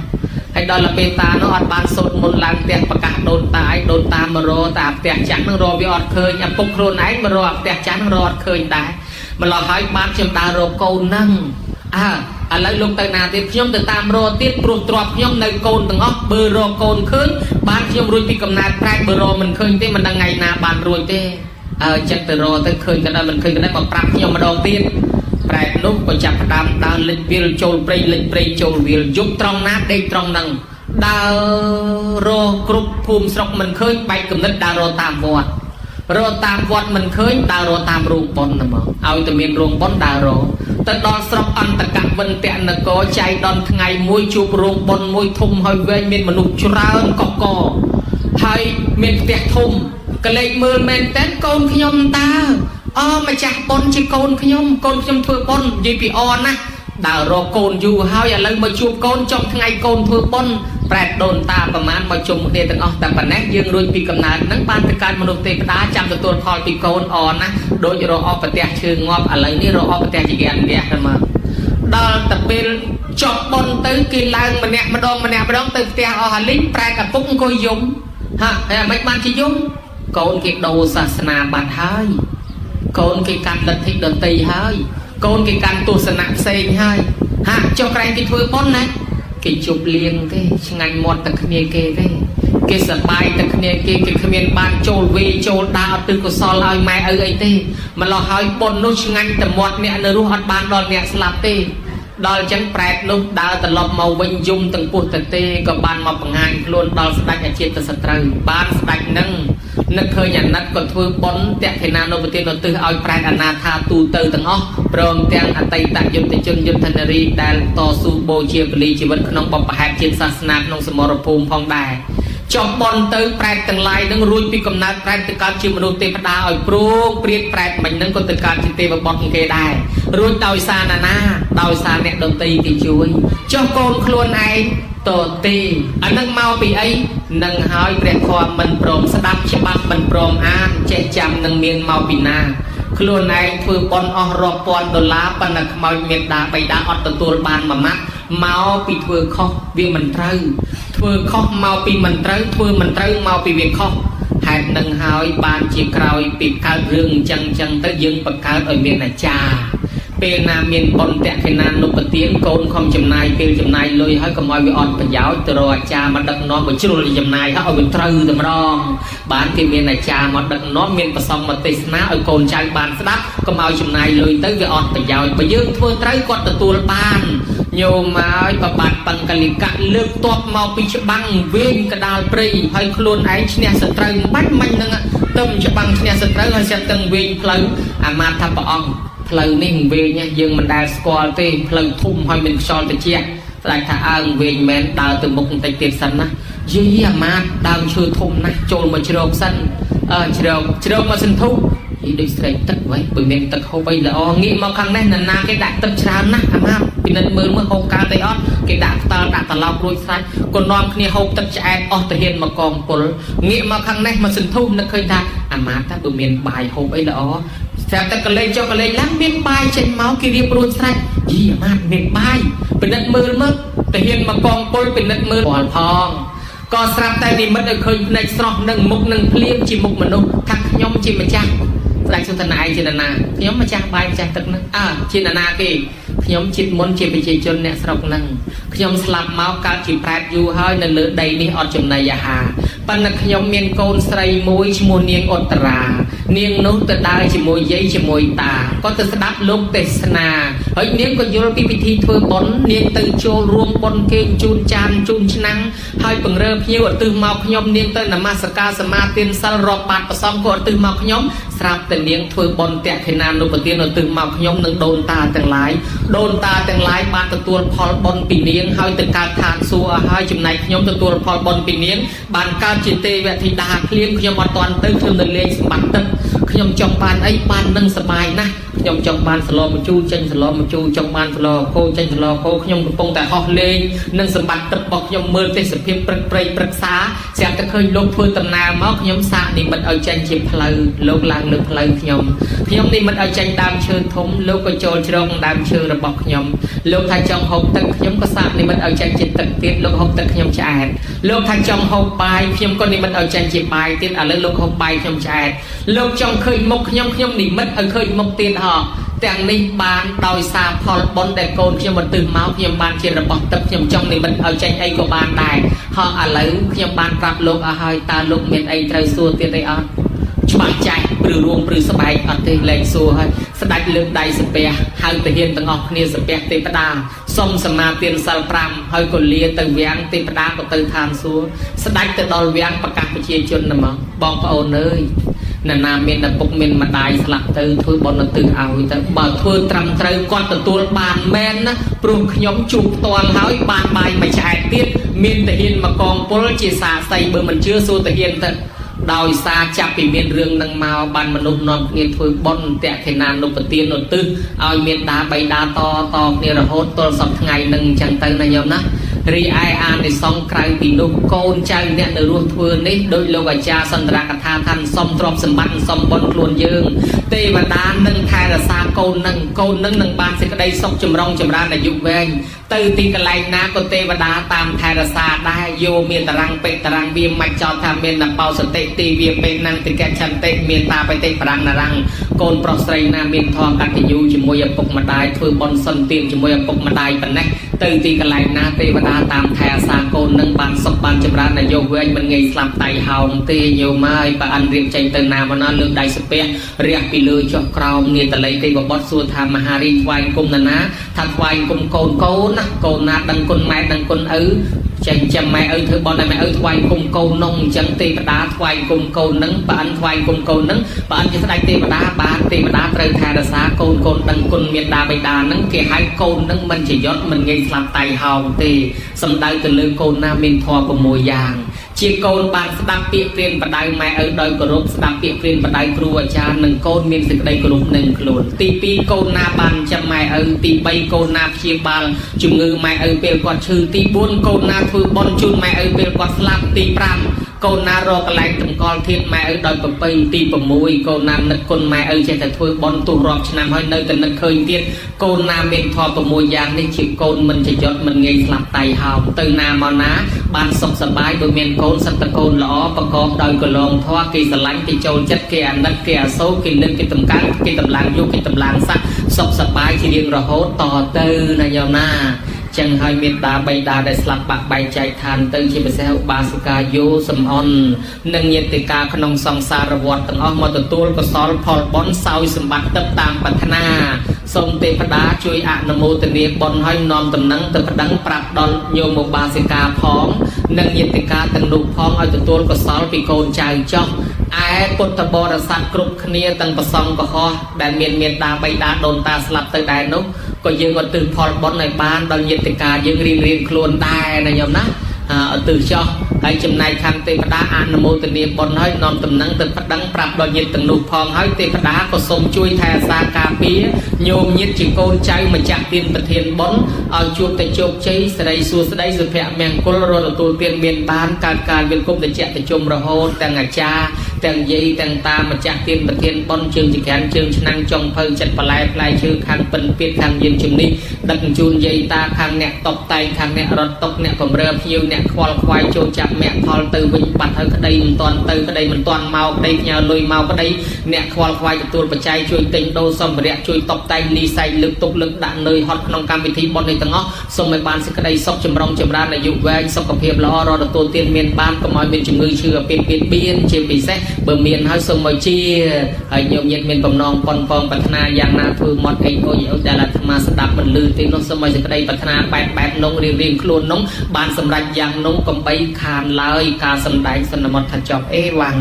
ហើយដល់ទៅពេលតានោះអត់បានសូត្រមុនឡើងផ្ទះប្រកាសដូនតាឲ្យដូនតាមករកតាផ្ទះចាស់នឹងរកវាអត់ឃើញឪពុកខ្លួនឯងមករកផ្ទះចាស់នឹងរកអត់ឃើញដែរម្ល៉េះហើយបានខ្ញុំដើររកកូនហ្នឹងឥឡូវលោកទៅណាទៀតខ្ញុំទៅតាមរកទៀតព្រោះទ្របខ្ញុំនៅកូនទាំងអស់បើរកកូនឃើញបានខ្ញុំរួចពីកំណើតប្រែតបើរកមិនឃើញទេមិនដឹងថ្ងៃណាបានរួចទេចិត្តទៅរកទៅឃើញក៏ដែរមិនឃើញក៏ដែរមកប្រាប់ខ្ញុំម្ដងទៀតប្រែតនោះក៏ចាប់ផ្ដើមដើរលិចវាលចូលព្រៃលិចព្រៃចូលវាលយប់ត្រង់ណាដេកត្រង់ហ្នឹងដើររកគ្រប់ភូមិស្រុកមិនឃើញបែកកំណត់ដើររកតាមវត្តរកតាមវត្តមិនឃើញដើររកតាមរោងប៉ុនហ្មងឲ្យតែមានរោងប៉ុនដើររកទៅដល់ស្រុកអន្តកវិន្ទនគរចៃដន្យថ្ងៃមួយជួបរោងប៉ុនមួយធំហើយវែងមានមនុស្សច្រើនកកហើយមានផ្ទះធំកលេចមើលមែនតើកូនខ្ញុំតើម្ចាស់ប៉ុនជាកូនខ្ញុំធ្វើប៉ុននិយាយពីអណាដើររកកូនយូរហើយឥឡូវមកជួបកូនចុងថ្ងៃកូនធ្វើប៉ុនប្រែតដូនតាប្រមាណមកជុំគ្នាទាំងអស់តែប៉ុណ្ណេះយើងរួចពីកំណើតហ្នឹងបានទៅកើតមនុស្សទេវតាចាំទទួលផលពីកូនអណាដូចរកអបប្រទេសឈើងាប់ឥឡូវនេះរកអបប្រទេសជាយ៉ាងវះទៅមកដល់តែពេលចប់ប៉ុនទៅគេឡើងម្នាក់ម្ដងទៅផ្ទះអស់ហើយលីងប្រែតឪពុកអង្គុយយំហើយមិនបានជាយំកូនគេដូរសាសនាបាត់ហើយកូនគេកាន់លទ្ធិដតីហើយកូនគេកាន់ទស្សនៈផ្សេងហើយចុះក្រែងគេធ្វើប៉ុនណាគេជប់លៀងទេឆ្ងាញ់មាត់តែគ្នាគេទេគេសប្បាយតែគ្នាគេគ្មានបានចូលវេចូលដើរអត់ទិកុសលឲ្យម៉ែឪអីទេម្ល៉េះហើយប៉ុននោះឆ្ងាញ់តែមាត់អ្នកនៅរស់អត់បានដល់អ្នកស្លាប់ទេដល់អញ្ចឹងប្រែតនោះដើរត្រឡប់មកវិញយំទាំងពោះទៅទេក៏បានមកបង្ហាញខ្លួនដល់ស្ដេចអាជាតសត្រូវបានស្ដេចនឹងនឹកឃើញអាណិតក៏ធ្វើប៉ុនតេកិណានុបទានឧទ្ទិសឲ្យប្រែតអនាថាទូទៅទាំងអស់ព្រមទាំងអតីតយុទ្ធជនយុទ្ធនារីដែលតស៊ូបូជាពលីជីវិតក្នុងបបហេតុជាតិសាសនាក្នុងសមរភូមិផងដែរចុះប៉ុនទៅប្រែតទាំងឡាយនឹងរួចពីកំណើតប្រែតទៅកើតជាមនុស្សទេវតាឲ្យព្រោងព្រាតប្រែតមិញនឹងក៏ទៅកើតជាទេវបុត្រគេដែររួចដោយសារណាដោយសារអ្នកដតីគេជួយចុះកូនខ្លួនឯងតទេអានឹងមកពីអីនឹងហើយព្រះធម៌មិនព្រមស្ដាប់ច្បាប់មិនព្រមអានចេះចាំនឹងមានមកពីណាខ្លួនឯងធ្វើប៉ុនអស់រាប់ពាន់ដុល្លារប៉ុន្តែខ្មោចមេដាបៃតាអត់ទទួលបានមួយម៉ាត់មកពីធ្វើខុសវាមិនត្រូវធ្វើខុសមកពីមិនត្រូវធ្វើមិនត្រូវមកពីវាខុសហេតុនឹងហើយបានជាក្រោយពីកើតរឿងអញ្ចឹងទៅយើងបង្កើតឲ្យមានអាចារ្យ ពេលណាមានបនតេខេណានុបទានកូនខំចំណាយពេលចំណាយលុយហើយកុំឲ្យវាអត់ប្រយោជន៍ទៅរកអាចារ្យមកដឹកនាំមកជ្រុលចំណាយហើយឲ្យវាត្រូវតែម្ដងបានគេមានអាចារ្យមកដឹកនាំមានប្រសំមកទេសនាឲ្យកូនចៅបានស្ដាប់កុំឲ្យចំណាយលុយទៅវាអត់ប្រយោជន៍បើយើងធ្វើត្រូវគាត់ទទួលបានញោមហើយបបាត់បង្កលិកៈលើកតបមកពីច្បាំងវិញកដាលព្រៃហើយខ្លួនឯងឈ្នះសត្រូវបាច់មិញហ្នឹងទៅច្បាំងឈ្នះសត្រូវហើយសិតទាំងវិញផ្លូវអាមាត្យថាព្រះអង្គផ្លូវនេះវិញយើងមិនដែលស្គាល់ទេផ្លូវធំហើយមានខ្យល់ត្រជាក់ស្ដេចថាអើវិញមែនដើរទៅមុខបន្តិចទៀតសិនណាយីអាមាត្យដើមឈើធំណាស់ចូលមកជ្រោកសិនជ្រោកមកសិនធុយដូចស្រែកទឹកវិញបើមានទឹកហូបអីល្អងាកមកខាងនេះណាគេដាក់ទឹកច្រើនណាស់អាមាត្យពិនិត្យមើលមើលហូបកើតអីអត់គេដាក់ផ្ដាល់ដាក់ត្រឡប់រួចស្រេចក៏នាំគ្នាហូបទឹកឆ្អែតអស់ទៅហ៊ានមកកងពលងាកមកខាងនេះមកសិនធុនឹកឃើញថាអាមាត្យថាបើមានបាយហូបអីល្អស្រាប់តែកលេចចុះកលេចឡើងមានបាយចេញមកគេរៀបរួចស្រេចយីអាមាត្យមានបាយពិនិត្យមើលមើលទៅហ៊ានមកកងពលពិនិត្យមើលផងក៏ស្រាប់តែនិមិត្តឲ្យឃើញភ្នែកស្រស់នឹងមុខនឹងភ្លៀងជាមុខមនុស្សថាខ្ញុំជាម្ចាស់ស្ដេចសុទ្ធនាឯងជាណាខ្ញុំម្ចាស់បាយម្ចាស់ទឹកនឹងជាណាគេខ្ញុំជាតិមុនជាប្រជាជនអ្នកស្រុកនឹងខ្ញុំស្លាប់មកកើតជាប្រែតយូរហើយនៅលើដីនេះអត់ចំណីអាហារប៉ុន្តែខ្ញុំមានកូនស្រីមួយឈ្មោះនាងឧត្តរានាងនោះទៅដើរជាមួយយាយជាមួយតាក៏ទៅស្ដាប់លោកទេសនាហើយនាងក៏យល់ពីពិធីធ្វើបុណ្យនាងទៅចូលរួមបុណ្យគេជូនចានជូនឆ្នាំងហើយពង្រើភ្ញៀវឧទ្ទិសមកខ្ញុំនាងទៅនមស្ការសមាទានសិលរាប់បាតប្រសំក៏ឧទ្ទិសមកខ្ញុំស្រាប់តែនាងធ្វើបុណ្យតេខេណានុបទានឧទ្ទិសមកខ្ញុំនឹងដូនតាទាំងឡាយបានទទួលផលបុណ្យពីនាងហើយទៅកើតឋានសួគ៌ហើយចំណែកខ្ញុំទទួលផលបុណ្យពីនាងបានកើតជាទេវធីតាភ្លាមខ្ញុំអត់ទាន់ទៅខ្ញុំនៅលេងសម្បត្តិទឹកខ្ញុំចង់បានអីបាននឹងសប្បាយណាស់ខ្ញុំចង់បានសឡមជូរចេញសឡមជូរចង់បានសឡខោចេញសឡខោខ្ញុំកំពុងតែហោះលេងនឹងសម្បត្តិទឹករបស់ខ្ញុំមើលទេសភាពព្រឹកព្រៃព្រឹក្សាស្រាប់តែឃើញលោកធ្វើដំណើរមកខ្ញុំសាកនិមិត្តឲ្យចេញជាផ្លូវលោកឡើងលើផ្លូវខ្ញុំនិមិត្តឲ្យចេញដើមឈើធំលោកក៏ចូលជ្រងដើមឈើរបស់ខ្ញុំលោកថាចង់ហូបទឹកខ្ញុំក៏សាកនិមិត្តឲ្យចេញជាទឹកទៀតលោកហូបទឹកខ្ញុំឆ្អែតលោកថាចង់ហូបបាយខ្ញុំក៏និមិត្តឲ្យចេញជាបាយទៀតឥឡូវលោកហូបបាយខ្ញុំឆ្អែតលោកចង់ឃើញមុខខ្ញុំនិមិត្តឲ្យឃើញមុខទៀតទាំងនេះបានដោយសារផលបុណ្យដែលកូនខ្ញុំបន្ទិសមកខ្ញុំបានជារបស់ទឹកខ្ញុំចង់និមិត្តឲ្យចេញអីក៏បានដែរឥឡូវខ្ញុំបានប្រាប់លោកឲ្យហើយតើលោកមានអីត្រូវសួរទៀតអីអត់ច្បាស់ចាស់ព្រឺរួមព្រឺស្បែកអត់ទេលែងសួរហើយស្ដេចលើកដៃសំពះហៅទាហានទាំងអស់គ្នាសំពះទេវតាសុំសមាទានសិល5ហើយក៏លាទៅវាំងទេវតាក៏ទៅឋានសួគ៌ស្ដេចទៅដល់វាំងប្រកាសប្រជាជនហ្មងបងប្អូនអើយណាមានឪពុកមានម្ដាយស្លាប់ទៅធ្វើបុណ្យឧទ្ទិសឲ្យទៅបើធ្វើត្រឹមត្រូវគាត់ទទួលបានមែនណាព្រោះខ្ញុំជួបផ្ទាល់ហើយបានបាយមួយឆ្អែតទៀតមានទាហានមកកងពលជាសាស័យបើមិនជឿសួរទាហានទៅដោយសារចាប់ពីមានរឿងនឹងមកបានមនុស្សនាំគ្នាធ្វើបុណ្យតេខេណានុបទានឧទ្ទិសឲ្យមានដាបៃតាតគ្នារហូតទល់សពថ្ងៃនឹងអញ្ចឹងទៅណាញោមណារីឯអានិសង្ឃក្រៅពីនោះកូនចៅអ្នកនៅរស់ធ្វើនេះដោយលោកអាចារ្យសន្ទរកថាថាសុំទ្រព្យសម្បត្តិសុំបុណ្យខ្លួនយើងទេវតានឹងថែរក្សាកូននឹងនឹងបានសេចក្តីសុខចម្រុងចម្រើនអាយុវែងទៅទីកន្លែងណាក៏ទេវតាតាមថែរក្សាដែរយោមានតារាងពេកតារាងវាមិនចោលថាមាននបោសតិទីវាពេកណាំងតិកឆន្តិមានតាបតិប្រាំងណារាំងកូនប្រុសស្រីណាមានធម៌កតញ្ញូជាមួយឪពុកម្ដាយធ្វើបុណ្យសន្តានជាមួយឪពុកម្ដាយប៉ុណ្ណេះទៅទីកន្លែងណាទេវតាតាមថែរក្សាកូននឹងបានសុខបានចម្រើនអាយុវែងមិនងាយស្លាប់តៃហោងទេញោមហើយបើអិនរៀបចេញទៅណាមកណាលើកដៃសំពះរះពីលើចុះក្រោមនាតល័យទេវបុត្រសួរថាមហារីថ្វាយគុំណាថាថ្វាយគុំកូនណាកូនណាដឹងគុណម៉ែដឹងគុណឪចេញចាំម៉ែឪធ្វើបន់ឲ្យម៉ែឪថ្វាយគុំកូននងអញ្ចឹងទេវតាថ្វាយគុំកូននឹងបើអិនថ្វាយគុំកូននឹងបើអិនជាស្ដេចទេវតាបានទេវតាត្រូវថែរក្សាកូនដឹងគុណមានដាបៃតានឹងគេហៅកូននឹងមិនជាយត់មិនងាយស្លាប់តៃហោងទេសំដៅទៅលើកូនណាមានធម៌6យ៉ាងជាកូនបានស្ដាប់ពាក្យព្រានបដៅម៉ែឪដោយគោរពស្ដាប់ពាក្យព្រានបដៅគ្រូអាចារ្យនិងកូនមានសេចក្តីគោរពនឹងខ្លួនទី2កូនណាបានចាំម៉ែឪទី3កូនណាព្យាបាលជំងឺម៉ែឪពេលគាត់ឈឺទី4កូនណាធ្វើបុណ្យជូនម៉ែឪពេលគាត់ស្លាប់ទី5 កូនណារកកន្លែងតម្កល់ធាតុម៉ែឪដោយប្រពៃទី6កូនណានឹកគុណម៉ែឪចេះតែធ្វើបន់ទោះរាប់ឆ្នាំហើយនៅតែនឹកឃើញទៀតកូនណាមានធម៌6យ៉ាងនេះជាកូនមិនចយត់មិនងាយស្លាប់តៃហោមទៅណាមកណាបានសុខសប្បាយបើមានកូនសត្វកូនល្អប្រកបដោយកលងធម៌គេស្រឡាញ់គេចូលចិត្តគេអាណិតគេអាសូរគេនឹកគេតម្កើងគេតម្លើងយុគគេតម្លើងស័ក្តិសុខសប្បាយជារៀងរហូតតទៅណាយោណាចឹងហើយមេត្តាបៃតាដែលស្លាប់បាក់បែកចែកឋានទៅជាពិសេសឧបាសិកាយោសំអននិងញាតិកាក្នុងសង្សារវដ្តទាំងអស់មកទទួលកុសលផលបុណ្យសោយសម្បត្តិទៅតាមប្រាថ្នាសូមទេវតាជួយអនុមោទនាបុណ្យឲ្យនាំដំណឹងទៅប្តឹងប្រាប់ដល់ញោមឧបាសិកាផងនិងញាតិកាទាំងនោះផងឲ្យទទួលកុសលពីកូនចៅចោះឯពុទ្ធបរិស័ទគ្រប់គ្នាទាំងប្រសងកុហកដែលមានមេត្តាបៃតាដូនតាស្លាប់ទៅដែរនោះក៏យើងឧទ្ទិសផលបុណ្យឲ្យបានដល់ញាតិកាយើងរៀងខ្លួនដែរណាញោមណាឧទ្ទិសចោះហើយចំណែកខាងទេវតាអនុមោទនាបុណ្យឲ្យនាំដំណឹងទៅប្តឹងប្រាប់ដល់ញាតិទាំងនោះផងហើយទេវតាក៏សូមជួយថែរក្សាការពារញោមញាតិជាកូនចៅម្ចាស់ទានប្រធានបុណ្យឲ្យជួបតែជោគជ័យសិរីសួស្តីសុភមង្គលរកទទួលទានមានបានកើតការមានគុំតិចតិជុំរហូតទាំងអាចារ្យទាំងយាយទាំងតាម្ចាស់ទានប្រធានបុណ្យជើងចក្រានជើងឆ្នាំងចុងភៅចិត្តបន្លែផ្លែឈើខាងពិនពៀតខាងយានជំនិះដឹកជញ្ជូនយាយតាខាងអ្នកតបតែងខាងអ្នករត់តុកអ្នកបំរើភ្ញៀវអ្នកខ្វល់ខ្វាយចូលចាប់មាក់ថលទៅវិញបាត់ហើយក្តីមិនទាន់ទៅក្តីមិនទាន់មកក្តីផ្ញើលុយមកក្តីអ្នកខ្វល់ខ្វាយទទួលបច្ច័យជួយទិញដូរសម្ភារៈជួយតបតែងលីសៃលើកទុកលើកដាក់នៅហត់ក្នុងកម្មវិធីបុណ្យនេះទាំងអស់សូមឲ្យបានសេចក្តីសុខចម្រុងចម្រើនអាយុវែងសុខភាពល្អរកទទួលទានមានបានកុំឲ្យមានជំងឺឈឺអាពាហ៍ពិពាហ៍ជាពិសេសបើមានហើយសូមឲ្យជាហើយញោមញាតិមានបំណងប៉ុនប៉ងប្រាថ្នាយ៉ាងណាធ្វើមាត់អេអូយដែលអាត្មាស្ដាប់មិនលឺទេនោះសូមឲ្យសេចក្តីប្រាថ្នាបែបនោះរៀងខ្លួននោះបានសម្រេចយ៉ាងនោះកំបីខានឡើយការសម្ដែងសន្មតថាចប់អេវ៉ាំង